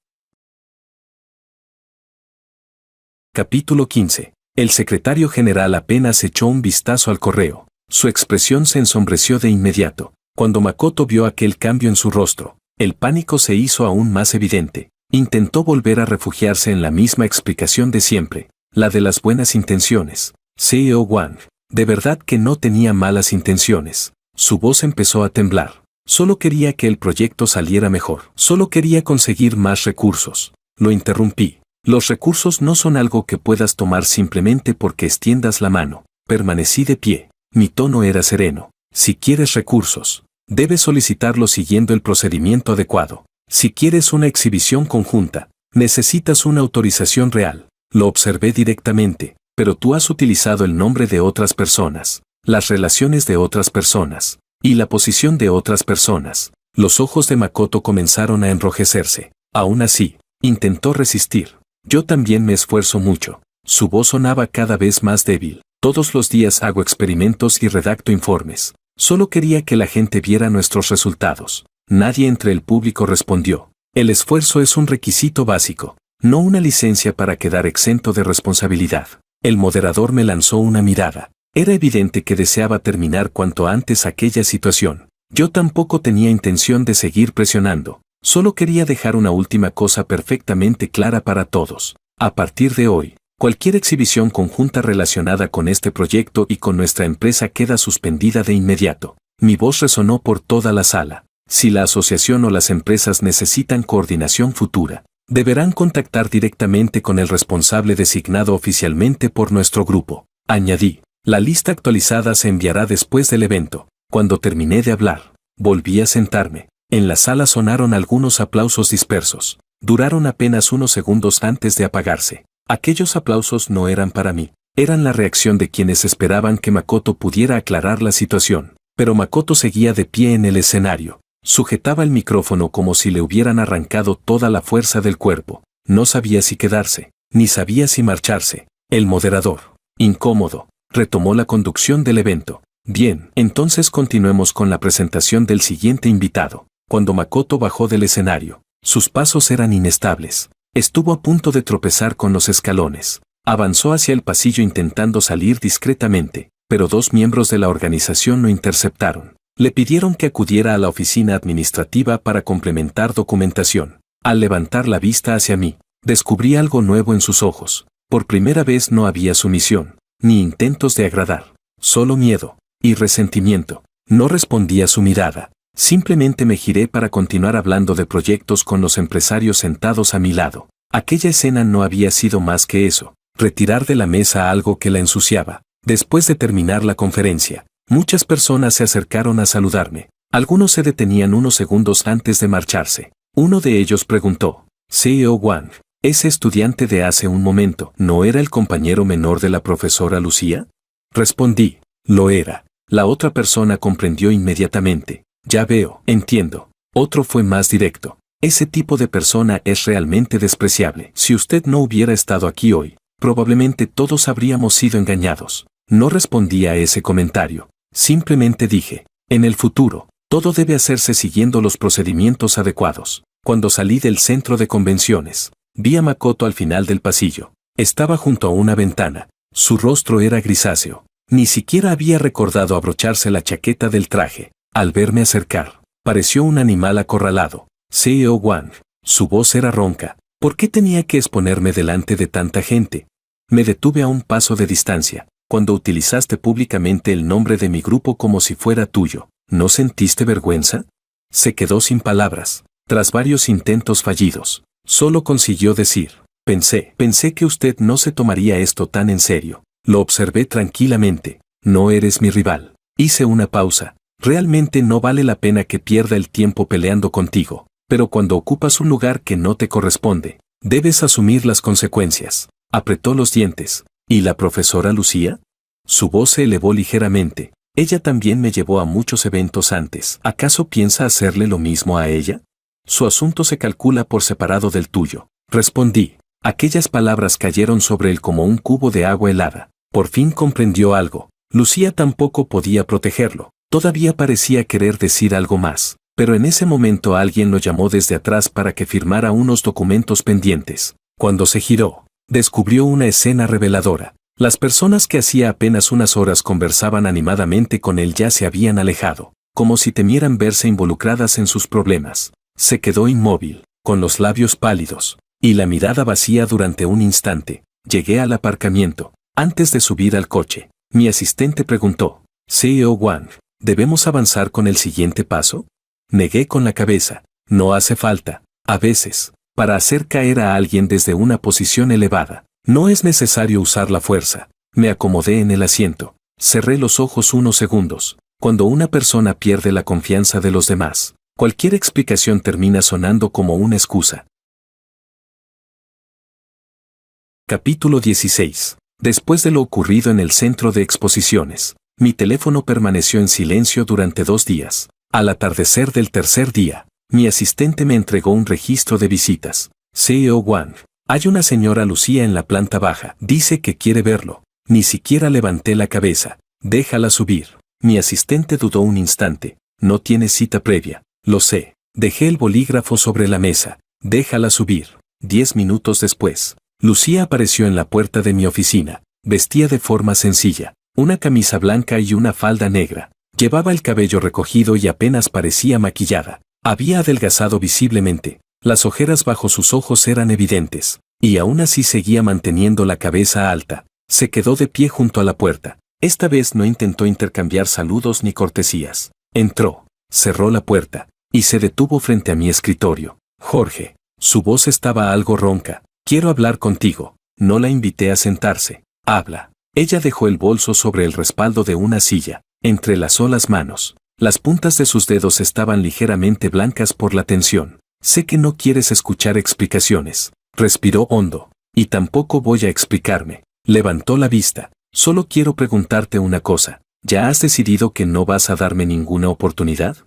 Capítulo 15. El secretario general apenas echó un vistazo al correo. Su expresión se ensombreció de inmediato. Cuando Makoto vio aquel cambio en su rostro, el pánico se hizo aún más evidente. Intentó volver a refugiarse en la misma explicación de siempre. La de las buenas intenciones. CEO Wang, de verdad que no tenía malas intenciones. Su voz empezó a temblar. Solo quería que el proyecto saliera mejor. Solo quería conseguir más recursos. Lo interrumpí. Los recursos no son algo que puedas tomar simplemente porque extiendas la mano. Permanecí de pie. Mi tono era sereno. Si quieres recursos, debes solicitarlos siguiendo el procedimiento adecuado. Si quieres una exhibición conjunta, necesitas una autorización real. Lo observé directamente, pero tú has utilizado el nombre de otras personas. las relaciones de otras personas, y la posición de otras personas. Los ojos de Makoto comenzaron a enrojecerse. Aún así, intentó resistir. Yo también me esfuerzo mucho. Su voz sonaba cada vez más débil. Todos los días hago experimentos y redacto informes. Solo quería que la gente viera nuestros resultados. Nadie entre el público respondió. El esfuerzo es un requisito básico, no una licencia para quedar exento de responsabilidad. El moderador me lanzó una mirada. Era evidente que deseaba terminar cuanto antes aquella situación. Yo tampoco tenía intención de seguir presionando. Solo quería dejar una última cosa perfectamente clara para todos. A partir de hoy, cualquier exhibición conjunta relacionada con este proyecto y con nuestra empresa queda suspendida de inmediato. Mi voz resonó por toda la sala. Si la asociación o las empresas necesitan coordinación futura, deberán contactar directamente con el responsable designado oficialmente por nuestro grupo. Añadí, la lista actualizada se enviará después del evento. Cuando terminé de hablar, volví a sentarme. En la sala sonaron algunos aplausos dispersos. Duraron apenas unos segundos antes de apagarse. Aquellos aplausos no eran para mí. Eran la reacción de quienes esperaban que Makoto pudiera aclarar la situación. Pero Makoto seguía de pie en el escenario. Sujetaba el micrófono como si le hubieran arrancado toda la fuerza del cuerpo. No sabía si quedarse, ni sabía si marcharse. El moderador, incómodo, retomó la conducción del evento. Bien, entonces continuemos con la presentación del siguiente invitado. Cuando Makoto bajó del escenario, sus pasos eran inestables. Estuvo a punto de tropezar con los escalones. Avanzó hacia el pasillo intentando salir discretamente, pero dos miembros de la organización lo interceptaron. Le pidieron que acudiera a la oficina administrativa para complementar documentación. Al levantar la vista hacia mí, descubrí algo nuevo en sus ojos. Por primera vez no había sumisión, ni intentos de agradar, solo miedo y resentimiento. No respondí a su mirada. Simplemente me giré para continuar hablando de proyectos con los empresarios sentados a mi lado. Aquella escena no había sido más que eso, retirar de la mesa algo que la ensuciaba. Después de terminar la conferencia, muchas personas se acercaron a saludarme. Algunos se detenían unos segundos antes de marcharse. Uno de ellos preguntó, CEO Wang, ese estudiante de hace un momento, ¿no era el compañero menor de la profesora Lucía? Respondí, lo era. La otra persona comprendió inmediatamente. Ya veo, entiendo. Otro fue más directo. Ese tipo de persona es realmente despreciable. Si usted no hubiera estado aquí hoy, probablemente todos habríamos sido engañados. No respondí a ese comentario. Simplemente dije, en el futuro, todo debe hacerse siguiendo los procedimientos adecuados. Cuando salí del centro de convenciones, vi a Makoto al final del pasillo. Estaba junto a una ventana. Su rostro era grisáceo. Ni siquiera había recordado abrocharse la chaqueta del traje. Al verme acercar, pareció un animal acorralado. CEO Wang, su voz era ronca. ¿Por qué tenía que exponerme delante de tanta gente? Me detuve a un paso de distancia. Cuando utilizaste públicamente el nombre de mi grupo como si fuera tuyo, ¿no sentiste vergüenza? Se quedó sin palabras. Tras varios intentos fallidos, solo consiguió decir, pensé que usted no se tomaría esto tan en serio. Lo observé tranquilamente. No eres mi rival. Hice una pausa. Realmente no vale la pena que pierda el tiempo peleando contigo, pero cuando ocupas un lugar que no te corresponde, debes asumir las consecuencias. Apretó los dientes. ¿Y la profesora Lucía? Su voz se elevó ligeramente. Ella también me llevó a muchos eventos antes. ¿Acaso piensa hacerle lo mismo a ella? Su asunto se calcula por separado del tuyo. Respondí. Aquellas palabras cayeron sobre él como un cubo de agua helada. Por fin comprendió algo. Lucía tampoco podía protegerlo. Todavía parecía querer decir algo más, pero en ese momento alguien lo llamó desde atrás para que firmara unos documentos pendientes. Cuando se giró, descubrió una escena reveladora. Las personas que hacía apenas unas horas conversaban animadamente con él ya se habían alejado, como si temieran verse involucradas en sus problemas. Se quedó inmóvil, con los labios pálidos, y la mirada vacía durante un instante. Llegué al aparcamiento. Antes de subir al coche, mi asistente preguntó, CEO Wang, ¿debemos avanzar con el siguiente paso? Negué con la cabeza. No hace falta. A veces, para hacer caer a alguien desde una posición elevada, no es necesario usar la fuerza. Me acomodé en el asiento. Cerré los ojos unos segundos. Cuando una persona pierde la confianza de los demás, cualquier explicación termina sonando como una excusa. Capítulo 16. Después de lo ocurrido en el centro de exposiciones, Mi teléfono permaneció en silencio durante 2 días. Al atardecer del tercer día, mi asistente me entregó un registro de visitas. CEO Wang. Hay una señora Lucía en la planta baja. Dice que quiere verlo. Ni siquiera levanté la cabeza. Déjala subir. Mi asistente dudó un instante. No tiene cita previa. Lo sé. Dejé el bolígrafo sobre la mesa. Déjala subir. 10 minutos después, Lucía apareció en la puerta de mi oficina. Vestía de forma sencilla. Una camisa blanca y una falda negra. Llevaba el cabello recogido y apenas parecía maquillada. Había adelgazado visiblemente. Las ojeras bajo sus ojos eran evidentes. Y aún así seguía manteniendo la cabeza alta. Se quedó de pie junto a la puerta. Esta vez no intentó intercambiar saludos ni cortesías. Entró, cerró la puerta, y se detuvo frente a mi escritorio. Jorge. Su voz estaba algo ronca. Quiero hablar contigo. No la invité a sentarse. Habla. Ella dejó el bolso sobre el respaldo de una silla. Entrelazó las manos. Las puntas de sus dedos estaban ligeramente blancas por la tensión. Sé que no quieres escuchar explicaciones. Respiró hondo. Y tampoco voy a explicarme. Levantó la vista. Solo quiero preguntarte una cosa. ¿Ya has decidido que no vas a darme ninguna oportunidad?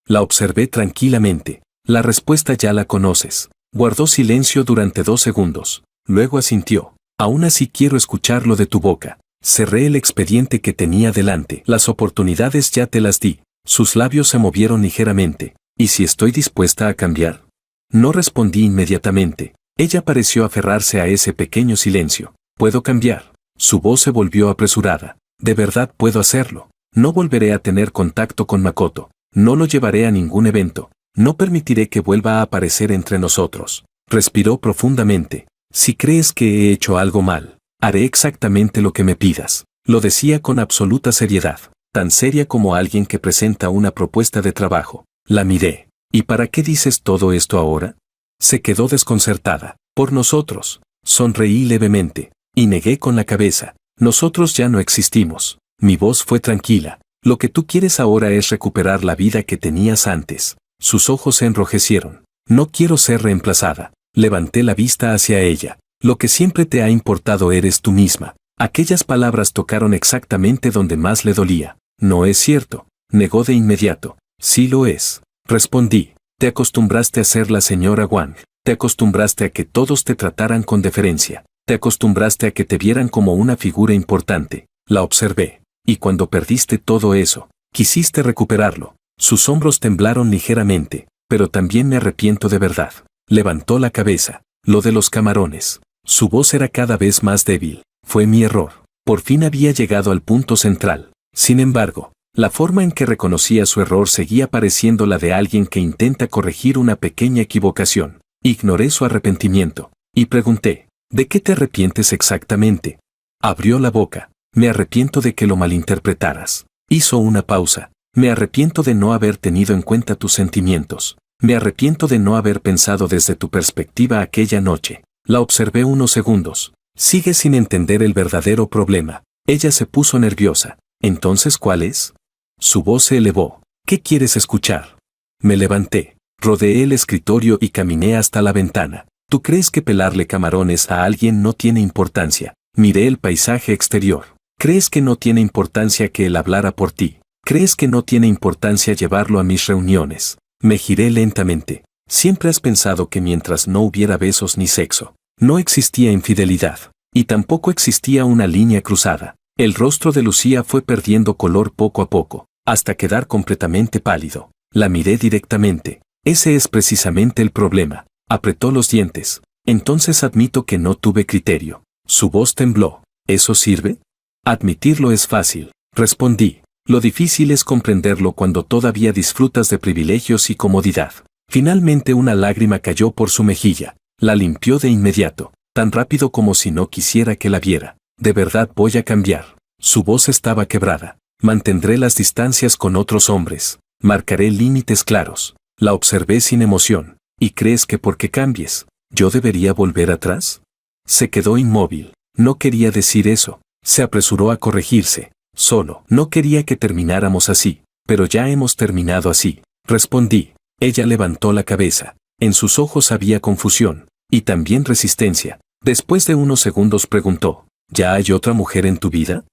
La observé tranquilamente. La respuesta ya la conoces. Guardó silencio durante 2 segundos. Luego asintió. Aún así quiero escucharlo de tu boca. Cerré el expediente que tenía delante. Las oportunidades ya te las di. Sus labios se movieron ligeramente. ¿Y si estoy dispuesta a cambiar? No respondí inmediatamente. Ella pareció aferrarse a ese pequeño silencio. ¿Puedo cambiar? Su voz se volvió apresurada. De verdad puedo hacerlo. No volveré a tener contacto con Makoto. No lo llevaré a ningún evento. No permitiré que vuelva a aparecer entre nosotros. Respiró profundamente. Si crees que he hecho algo mal, haré exactamente lo que me pidas. Lo decía con absoluta seriedad, tan seria como alguien que presenta una propuesta de trabajo. La miré. ¿Y para qué dices todo esto ahora? Se quedó desconcertada. Por nosotros. Sonreí levemente. Y negué con la cabeza. Nosotros ya no existimos. Mi voz fue tranquila. Lo que tú quieres ahora es recuperar la vida que tenías antes. Sus ojos se enrojecieron. No quiero ser reemplazada. Levanté la vista hacia ella. Lo que siempre te ha importado eres tú misma. Aquellas palabras tocaron exactamente donde más le dolía. No es cierto. Negó de inmediato. Sí lo es. Respondí. Te acostumbraste a ser la señora Wang. Te acostumbraste a que todos te trataran con deferencia. Te acostumbraste a que te vieran como una figura importante. La observé. Y cuando perdiste todo eso, quisiste recuperarlo. Sus hombros temblaron ligeramente, pero también me arrepiento de verdad. Levantó la cabeza. Lo de los camarones. Su voz era cada vez más débil. Fue mi error. Por fin había llegado al punto central. Sin embargo, la forma en que reconocía su error seguía pareciendo la de alguien que intenta corregir una pequeña equivocación. Ignoré su arrepentimiento. Y pregunté, ¿de qué te arrepientes exactamente? Abrió la boca. Me arrepiento de que lo malinterpretaras. Hizo una pausa. Me arrepiento de no haber tenido en cuenta tus sentimientos. Me arrepiento de no haber pensado desde tu perspectiva aquella noche. La observé unos segundos. Sigue sin entender el verdadero problema. Ella se puso nerviosa. ¿Entonces cuál es? Su voz se elevó. ¿Qué quieres escuchar? Me levanté. Rodeé el escritorio y caminé hasta la ventana. ¿Tú crees que pelarle camarones a alguien no tiene importancia? Miré el paisaje exterior. ¿Crees que no tiene importancia que él hablara por ti? ¿Crees que no tiene importancia llevarlo a mis reuniones? Me giré lentamente. Siempre has pensado que mientras no hubiera besos ni sexo, no existía infidelidad. Y tampoco existía una línea cruzada. El rostro de Lucía fue perdiendo color poco a poco, hasta quedar completamente pálido. La miré directamente. Ese es precisamente el problema. Apretó los dientes. Entonces admito que no tuve criterio. Su voz tembló. ¿Eso sirve? Admitirlo es fácil, respondí. Lo difícil es comprenderlo cuando todavía disfrutas de privilegios y comodidad. Finalmente una lágrima cayó por su mejilla. La limpió de inmediato, tan rápido como si no quisiera que la viera. De verdad voy a cambiar. Su voz estaba quebrada. Mantendré las distancias con otros hombres. Marcaré límites claros. La observé sin emoción. ¿Y crees que porque cambies, yo debería volver atrás? Se quedó inmóvil. No quería decir eso. Se apresuró a corregirse. Solo, no quería que termináramos así, pero ya hemos terminado así. Respondí. Ella levantó la cabeza. En sus ojos había confusión, y también resistencia. Después de unos segundos preguntó, ¿ya hay otra mujer en tu vida?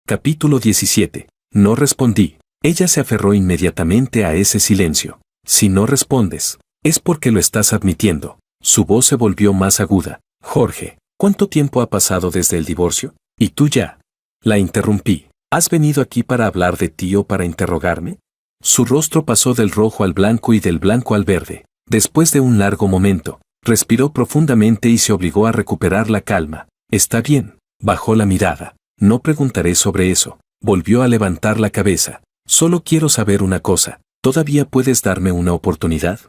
Capítulo 17. No respondí. Ella se aferró inmediatamente a ese silencio. Si no respondes, es porque lo estás admitiendo. Su voz se volvió más aguda. Jorge, ¿cuánto tiempo ha pasado desde el divorcio? ¿Y tú ya? La interrumpí. ¿Has venido aquí para hablar de ti o para interrogarme? Su rostro pasó del rojo al blanco y del blanco al verde. Después de un largo momento, respiró profundamente y se obligó a recuperar la calma. Está bien. Bajó la mirada. No preguntaré sobre eso. Volvió a levantar la cabeza. Solo quiero saber una cosa. ¿Todavía puedes darme una oportunidad?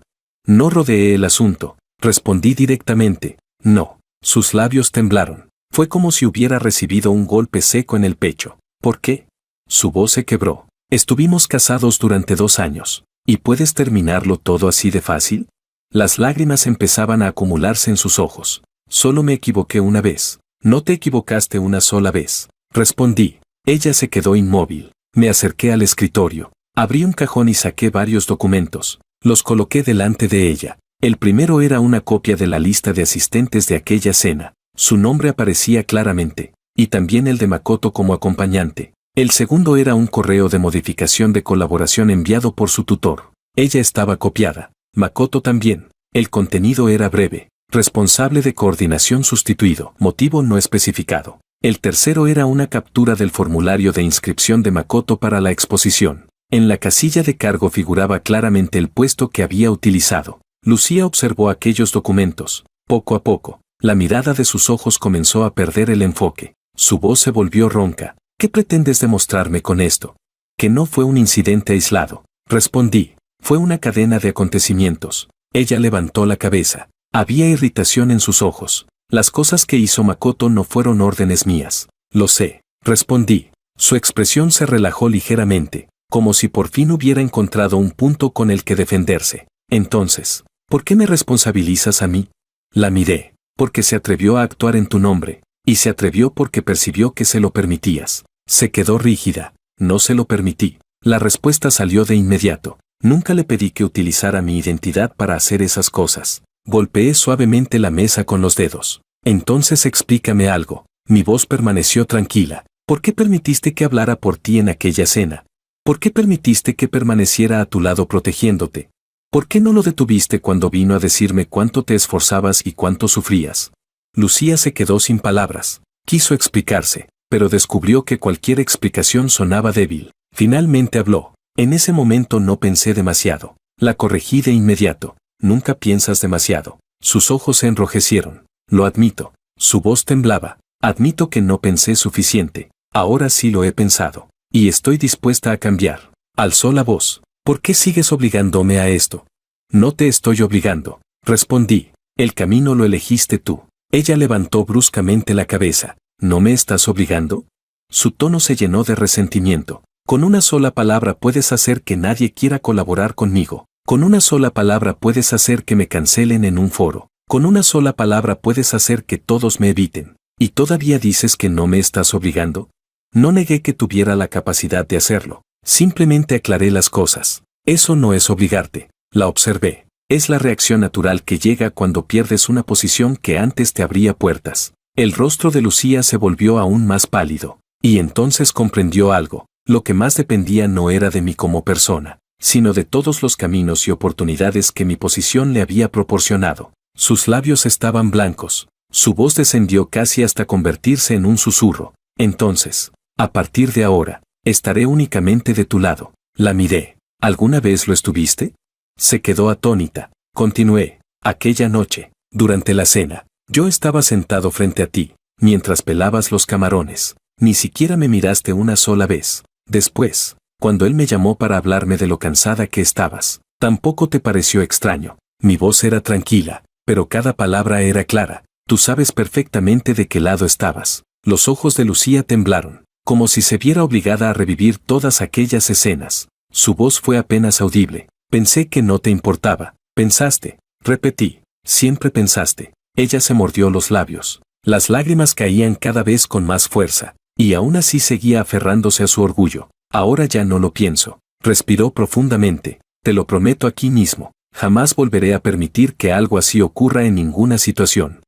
No rodeé el asunto. Respondí directamente. No. Sus labios temblaron. Fue como si hubiera recibido un golpe seco en el pecho. ¿Por qué? Su voz se quebró. Estuvimos casados durante 2 años. ¿Y puedes terminarlo todo así de fácil? Las lágrimas empezaban a acumularse en sus ojos. Solo me equivoqué una vez. No te equivocaste una sola vez. Respondí. Ella se quedó inmóvil. Me acerqué al escritorio. Abrí un cajón y saqué varios documentos. Los coloqué delante de ella. El primero era una copia de la lista de asistentes de aquella cena. Su nombre aparecía claramente. Y también el de Makoto como acompañante. El segundo era un correo de modificación de colaboración enviado por su tutor. Ella estaba copiada. Makoto también. El contenido era breve. Responsable de coordinación sustituido. Motivo no especificado. El tercero era una captura del formulario de inscripción de Makoto para la exposición. En la casilla de cargo figuraba claramente el puesto que había utilizado. Lucía observó aquellos documentos. Poco a poco, la mirada de sus ojos comenzó a perder el enfoque. Su voz se volvió ronca. ¿Qué pretendes demostrarme con esto? Que no fue un incidente aislado. Respondí. Fue una cadena de acontecimientos. Ella levantó la cabeza. Había irritación en sus ojos. Las cosas que hizo Makoto no fueron órdenes mías. Lo sé. Respondí. Su expresión se relajó ligeramente, como si por fin hubiera encontrado un punto con el que defenderse. Entonces, ¿por qué me responsabilizas a mí? La miré. Porque se atrevió a actuar en tu nombre. Y se atrevió porque percibió que se lo permitías. Se quedó rígida. No se lo permití. La respuesta salió de inmediato. Nunca le pedí que utilizara mi identidad para hacer esas cosas. Golpeé suavemente la mesa con los dedos. Entonces explícame algo. Mi voz permaneció tranquila. ¿Por qué permitiste que hablara por ti en aquella cena? ¿Por qué permitiste que permaneciera a tu lado protegiéndote? ¿Por qué no lo detuviste cuando vino a decirme cuánto te esforzabas y cuánto sufrías? Lucía se quedó sin palabras. Quiso explicarse, pero descubrió que cualquier explicación sonaba débil. Finalmente habló. En ese momento no pensé demasiado. La corregí de inmediato. Nunca piensas demasiado. Sus ojos se enrojecieron. Lo admito. Su voz temblaba. Admito que no pensé suficiente. Ahora sí lo he pensado. Y estoy dispuesta a cambiar. Alzó la voz. ¿Por qué sigues obligándome a esto? No te estoy obligando. Respondí. El camino lo elegiste tú. Ella levantó bruscamente la cabeza. ¿No me estás obligando? Su tono se llenó de resentimiento. Con una sola palabra puedes hacer que nadie quiera colaborar conmigo. Con una sola palabra puedes hacer que me cancelen en un foro. Con una sola palabra puedes hacer que todos me eviten. ¿Y todavía dices que no me estás obligando? No negué que tuviera la capacidad de hacerlo. Simplemente aclaré las cosas. Eso no es obligarte. La observé. Es la reacción natural que llega cuando pierdes una posición que antes te abría puertas. El rostro de Lucía se volvió aún más pálido. Y entonces comprendió algo. Lo que más dependía no era de mí como persona, sino de todos los caminos y oportunidades que mi posición le había proporcionado. Sus labios estaban blancos. Su voz descendió casi hasta convertirse en un susurro. Entonces, a partir de ahora, estaré únicamente de tu lado. La miré. ¿Alguna vez lo estuviste? Se quedó atónita. Continué. Aquella noche, durante la cena, yo estaba sentado frente a ti, mientras pelabas los camarones. Ni siquiera me miraste una sola vez. Después, cuando él me llamó para hablarme de lo cansada que estabas, tampoco te pareció extraño. Mi voz era tranquila, pero cada palabra era clara. Tú sabes perfectamente de qué lado estabas. Los ojos de Lucía temblaron, como si se viera obligada a revivir todas aquellas escenas. Su voz fue apenas audible. Pensé que no te importaba. Pensaste. Repetí. Siempre pensaste. Ella se mordió los labios. Las lágrimas caían cada vez con más fuerza. Y aún así seguía aferrándose a su orgullo. Ahora ya no lo pienso. Respiró profundamente. Te lo prometo aquí mismo. Jamás volveré a permitir que algo así ocurra en ninguna situación.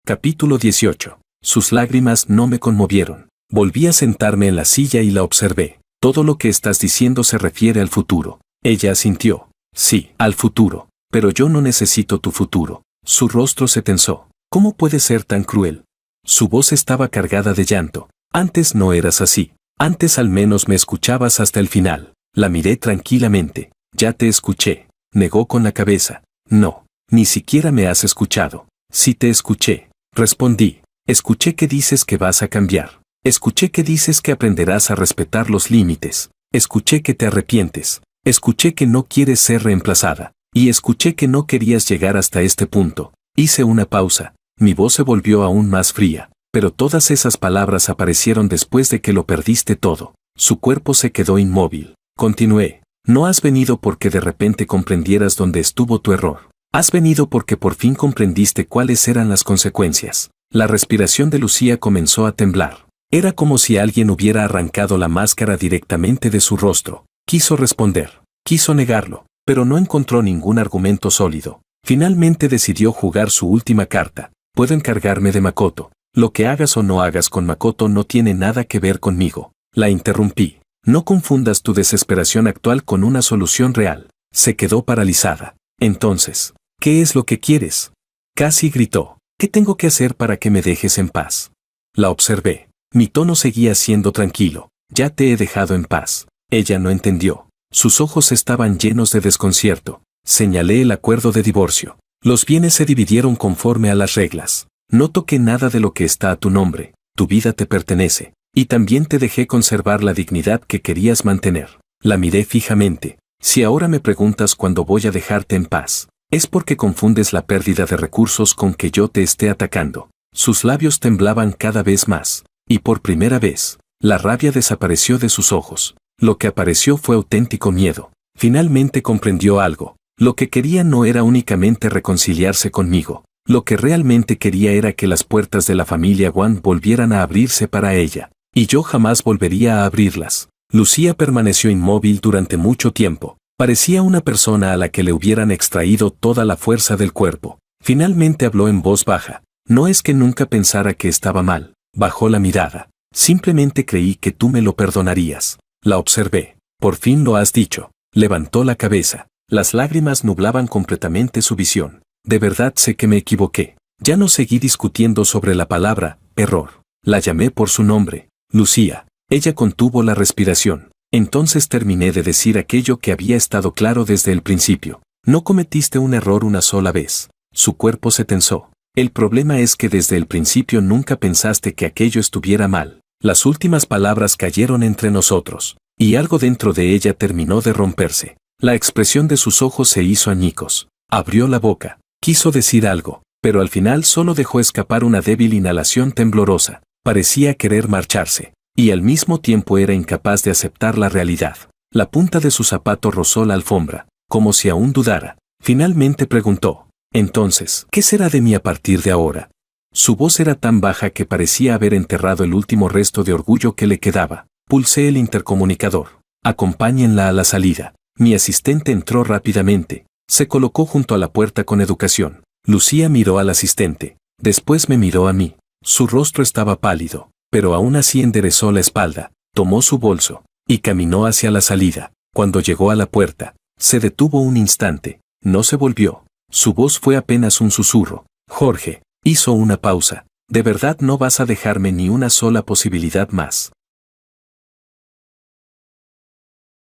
Capítulo 18. Sus lágrimas no me conmovieron. Volví a sentarme en la silla y la observé. Todo lo que estás diciendo se refiere al futuro. Ella asintió. Sí, al futuro. Pero yo no necesito tu futuro. Su rostro se tensó. ¿Cómo puedes ser tan cruel? Su voz estaba cargada de llanto. Antes no eras así. Antes al menos me escuchabas hasta el final. La miré tranquilamente. Ya te escuché. Negó con la cabeza. No, ni siquiera me has escuchado. Sí te escuché. Respondí. Escuché que dices que vas a cambiar. Escuché que dices que aprenderás a respetar los límites. Escuché que te arrepientes. Escuché que no quieres ser reemplazada. Y escuché que no querías llegar hasta este punto. Hice una pausa. Mi voz se volvió aún más fría. Pero todas esas palabras aparecieron después de que lo perdiste todo. Su cuerpo se quedó inmóvil. Continué. No has venido porque de repente comprendieras dónde estuvo tu error. Has venido porque por fin comprendiste cuáles eran las consecuencias. La respiración de Lucía comenzó a temblar. Era como si alguien hubiera arrancado la máscara directamente de su rostro. Quiso responder. Quiso negarlo, pero no encontró ningún argumento sólido. Finalmente decidió jugar su última carta. Puedo encargarme de Makoto. Lo que hagas o no hagas con Makoto no tiene nada que ver conmigo. La interrumpí. No confundas tu desesperación actual con una solución real. Se quedó paralizada. Entonces, ¿qué es lo que quieres? Casi gritó. ¿Qué tengo que hacer para que me dejes en paz? La observé. Mi tono seguía siendo tranquilo. Ya te he dejado en paz. Ella no entendió. Sus ojos estaban llenos de desconcierto. Señalé el acuerdo de divorcio. Los bienes se dividieron conforme a las reglas. No toqué nada de lo que está a tu nombre. Tu vida te pertenece. Y también te dejé conservar la dignidad que querías mantener. La miré fijamente. Si ahora me preguntas cuándo voy a dejarte en paz, es porque confundes la pérdida de recursos con que yo te esté atacando. Sus labios temblaban cada vez más. Y por primera vez, la rabia desapareció de sus ojos. Lo que apareció fue auténtico miedo. Finalmente comprendió algo. Lo que quería no era únicamente reconciliarse conmigo. Lo que realmente quería era que las puertas de la familia Wan volvieran a abrirse para ella. Y yo jamás volvería a abrirlas. Lucía permaneció inmóvil durante mucho tiempo. Parecía una persona a la que le hubieran extraído toda la fuerza del cuerpo. Finalmente habló en voz baja. No es que nunca pensara que estaba mal. Bajó la mirada. Simplemente creí que tú me lo perdonarías. La observé. Por fin lo has dicho. Levantó la cabeza. Las lágrimas nublaban completamente su visión. De verdad sé que me equivoqué. Ya no seguí discutiendo sobre la palabra error. La llamé por su nombre. Lucía. Ella contuvo la respiración. Entonces terminé de decir aquello que había estado claro desde el principio. No cometiste un error una sola vez. Su cuerpo se tensó. El problema es que desde el principio nunca pensaste que aquello estuviera mal. Las últimas palabras cayeron entre nosotros. Y algo dentro de ella terminó de romperse. La expresión de sus ojos se hizo añicos. Abrió la boca. Quiso decir algo, pero al final solo dejó escapar una débil inhalación temblorosa. Parecía querer marcharse. Y al mismo tiempo era incapaz de aceptar la realidad. La punta de su zapato rozó la alfombra, como si aún dudara. Finalmente preguntó, entonces, ¿qué será de mí a partir de ahora? Su voz era tan baja que parecía haber enterrado el último resto de orgullo que le quedaba. Pulsé el intercomunicador. Acompáñenla a la salida. Mi asistente entró rápidamente. Se colocó junto a la puerta con educación. Lucía miró al asistente. Después me miró a mí. Su rostro estaba pálido, pero aún así enderezó la espalda, tomó su bolso, y caminó hacia la salida. Cuando llegó a la puerta, se detuvo un instante, no se volvió. Su voz fue apenas un susurro. Jorge, hizo una pausa. ¿De verdad no vas a dejarme ni una sola posibilidad más?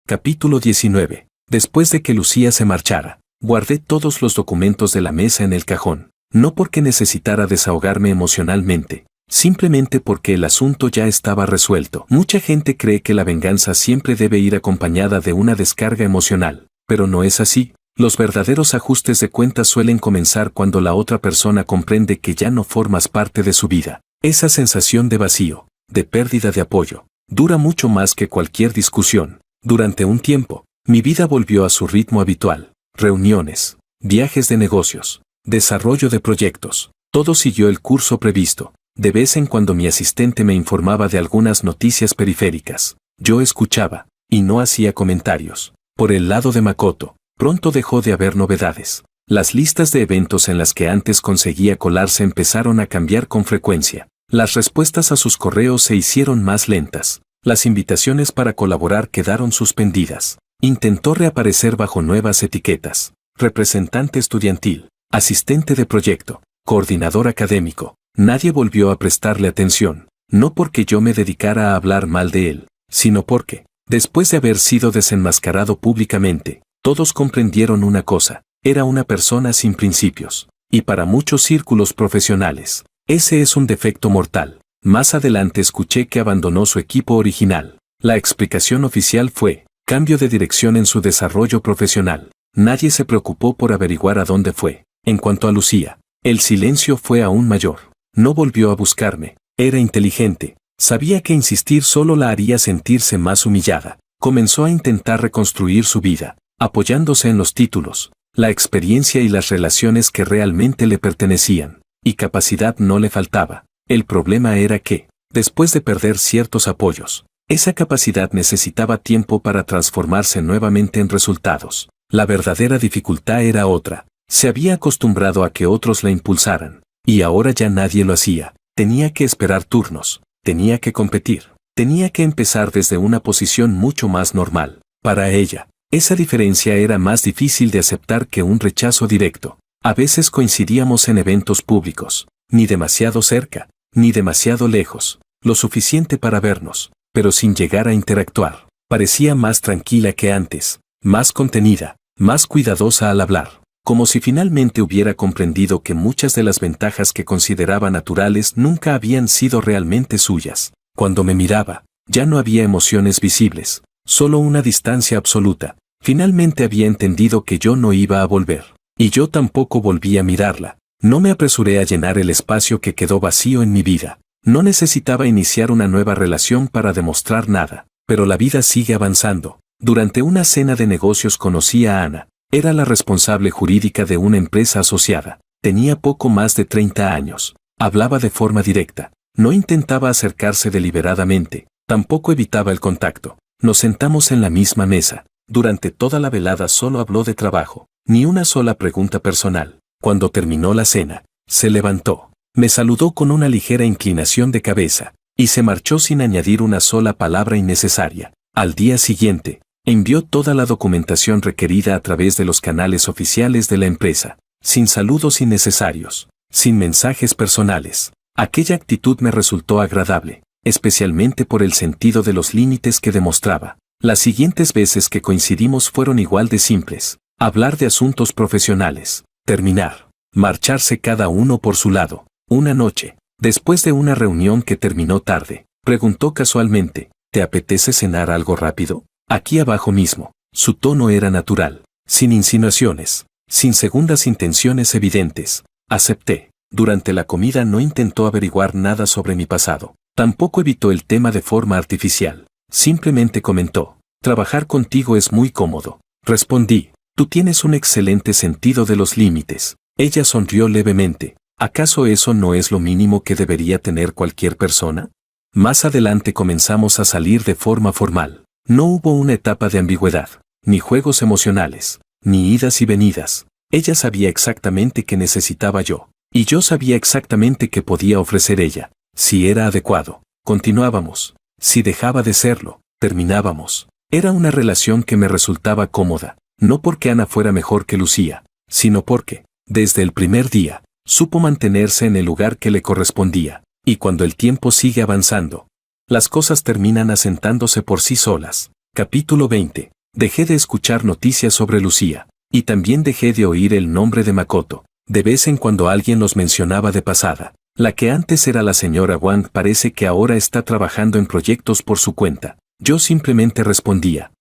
Capítulo 19. Después de que Lucía se marchara, guardé todos los documentos de la mesa en el cajón. No porque necesitara desahogarme emocionalmente, simplemente porque el asunto ya estaba resuelto. Mucha gente cree que la venganza siempre debe ir acompañada de una descarga emocional, pero no es así. Los verdaderos ajustes de cuentas suelen comenzar cuando la otra persona comprende que ya no formas parte de su vida. Esa sensación de vacío, de pérdida de apoyo, dura mucho más que cualquier discusión. Durante un tiempo, mi vida volvió a su ritmo habitual. Reuniones, viajes de negocios, desarrollo de proyectos. Todo siguió el curso previsto. De vez en cuando mi asistente me informaba de algunas noticias periféricas. Yo escuchaba, y no hacía comentarios. Por el lado de Makoto, pronto dejó de haber novedades. Las listas de eventos en las que antes conseguía colarse empezaron a cambiar con frecuencia. Las respuestas a sus correos se hicieron más lentas. Las invitaciones para colaborar quedaron suspendidas. Intentó reaparecer bajo nuevas etiquetas: representante estudiantil, asistente de proyecto, coordinador académico. Nadie volvió a prestarle atención, no porque yo me dedicara a hablar mal de él, sino porque, después de haber sido desenmascarado públicamente, todos comprendieron una cosa: era una persona sin principios. Y para muchos círculos profesionales, ese es un defecto mortal. Más adelante escuché que abandonó su equipo original. La explicación oficial fue: cambio de dirección en su desarrollo profesional. Nadie se preocupó por averiguar a dónde fue. En cuanto a Lucía, el silencio fue aún mayor. No volvió a buscarme. Era inteligente. Sabía que insistir solo la haría sentirse más humillada. Comenzó a intentar reconstruir su vida, apoyándose en los títulos, la experiencia y las relaciones que realmente le pertenecían. Y capacidad no le faltaba. El problema era que, después de perder ciertos apoyos, esa capacidad necesitaba tiempo para transformarse nuevamente en resultados. La verdadera dificultad era otra. Se había acostumbrado a que otros la impulsaran, y ahora ya nadie lo hacía. Tenía que esperar turnos, tenía que competir, tenía que empezar desde una posición mucho más normal. Para ella, esa diferencia era más difícil de aceptar que un rechazo directo. A veces coincidíamos en eventos públicos, ni demasiado cerca, ni demasiado lejos, lo suficiente para vernos, pero sin llegar a interactuar. Parecía más tranquila que antes, más contenida, más cuidadosa al hablar, como si finalmente hubiera comprendido que muchas de las ventajas que consideraba naturales nunca habían sido realmente suyas. Cuando me miraba, ya no había emociones visibles, solo una distancia absoluta. Finalmente había entendido que yo no iba a volver, y yo tampoco volví a mirarla. No me apresuré a llenar el espacio que quedó vacío en mi vida. No necesitaba iniciar una nueva relación para demostrar nada, pero la vida sigue avanzando. Durante una cena de negocios conocí a Ana. Era la responsable jurídica de una empresa asociada. Tenía poco más de 30 años. Hablaba de forma directa. No intentaba acercarse deliberadamente. Tampoco evitaba el contacto. Nos sentamos en la misma mesa. Durante toda la velada solo habló de trabajo. Ni una sola pregunta personal. Cuando terminó la cena, se levantó. Me saludó con una ligera inclinación de cabeza, y se marchó sin añadir una sola palabra innecesaria. Al día siguiente, envió toda la documentación requerida a través de los canales oficiales de la empresa, sin saludos innecesarios, sin mensajes personales. Aquella actitud me resultó agradable, especialmente por el sentido de los límites que demostraba. Las siguientes veces que coincidimos fueron igual de simples: hablar de asuntos profesionales, terminar, marcharse cada uno por su lado. Una noche, después de una reunión que terminó tarde, preguntó casualmente: ¿te apetece cenar algo rápido? Aquí abajo mismo. Su tono era natural, sin insinuaciones, sin segundas intenciones evidentes. Acepté. Durante la comida no intentó averiguar nada sobre mi pasado. Tampoco evitó el tema de forma artificial. Simplemente comentó: trabajar contigo es muy cómodo. Respondí: tú tienes un excelente sentido de los límites. Ella sonrió levemente. ¿Acaso eso no es lo mínimo que debería tener cualquier persona? Más adelante comenzamos a salir de forma formal. No hubo una etapa de ambigüedad, ni juegos emocionales, ni idas y venidas. Ella sabía exactamente qué necesitaba yo, y yo sabía exactamente qué podía ofrecer ella. Si era adecuado, continuábamos. Si dejaba de serlo, terminábamos. Era una relación que me resultaba cómoda, no porque Ana fuera mejor que Lucía, sino porque, desde el primer día, supo mantenerse en el lugar que le correspondía. Y cuando el tiempo sigue avanzando, las cosas terminan asentándose por sí solas. Capítulo 20. Dejé de escuchar noticias sobre Lucía, y también dejé de oír el nombre de Makoto. De vez en cuando alguien los mencionaba de pasada. La que antes era la señora Wang parece que ahora está trabajando en proyectos por su cuenta. Yo simplemente respondía: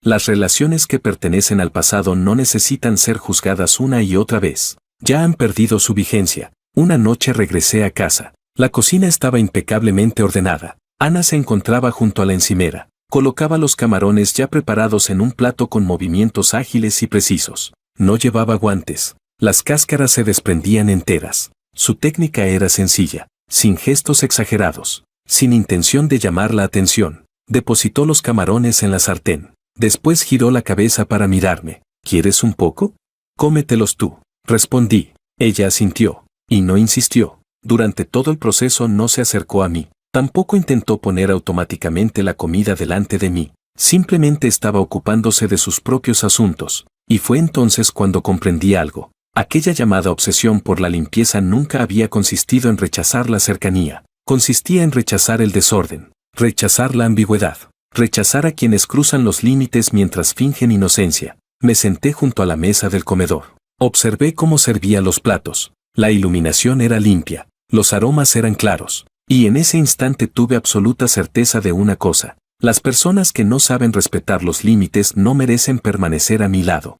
las relaciones que pertenecen al pasado no necesitan ser juzgadas una y otra vez. Ya han perdido su vigencia. Una noche regresé a casa. La cocina estaba impecablemente ordenada. Ana se encontraba junto a la encimera. Colocaba los camarones ya preparados en un plato con movimientos ágiles y precisos. No llevaba guantes. Las cáscaras se desprendían enteras. Su técnica era sencilla, sin gestos exagerados, sin intención de llamar la atención. Depositó los camarones en la sartén. Después giró la cabeza para mirarme. ¿Quieres un poco? Cómetelos tú. Respondí. Ella asintió, y no insistió. Durante todo el proceso no se acercó a mí, tampoco intentó poner automáticamente la comida delante de mí, simplemente estaba ocupándose de sus propios asuntos, y fue entonces cuando comprendí algo. Aquella llamada obsesión por la limpieza nunca había consistido en rechazar la cercanía, consistía en rechazar el desorden, rechazar la ambigüedad, rechazar a quienes cruzan los límites mientras fingen inocencia. Me senté junto a la mesa del comedor. Observé cómo servía los platos. La iluminación era limpia, los aromas eran claros, y en ese instante tuve absoluta certeza de una cosa: las personas que no saben respetar los límites no merecen permanecer a mi lado.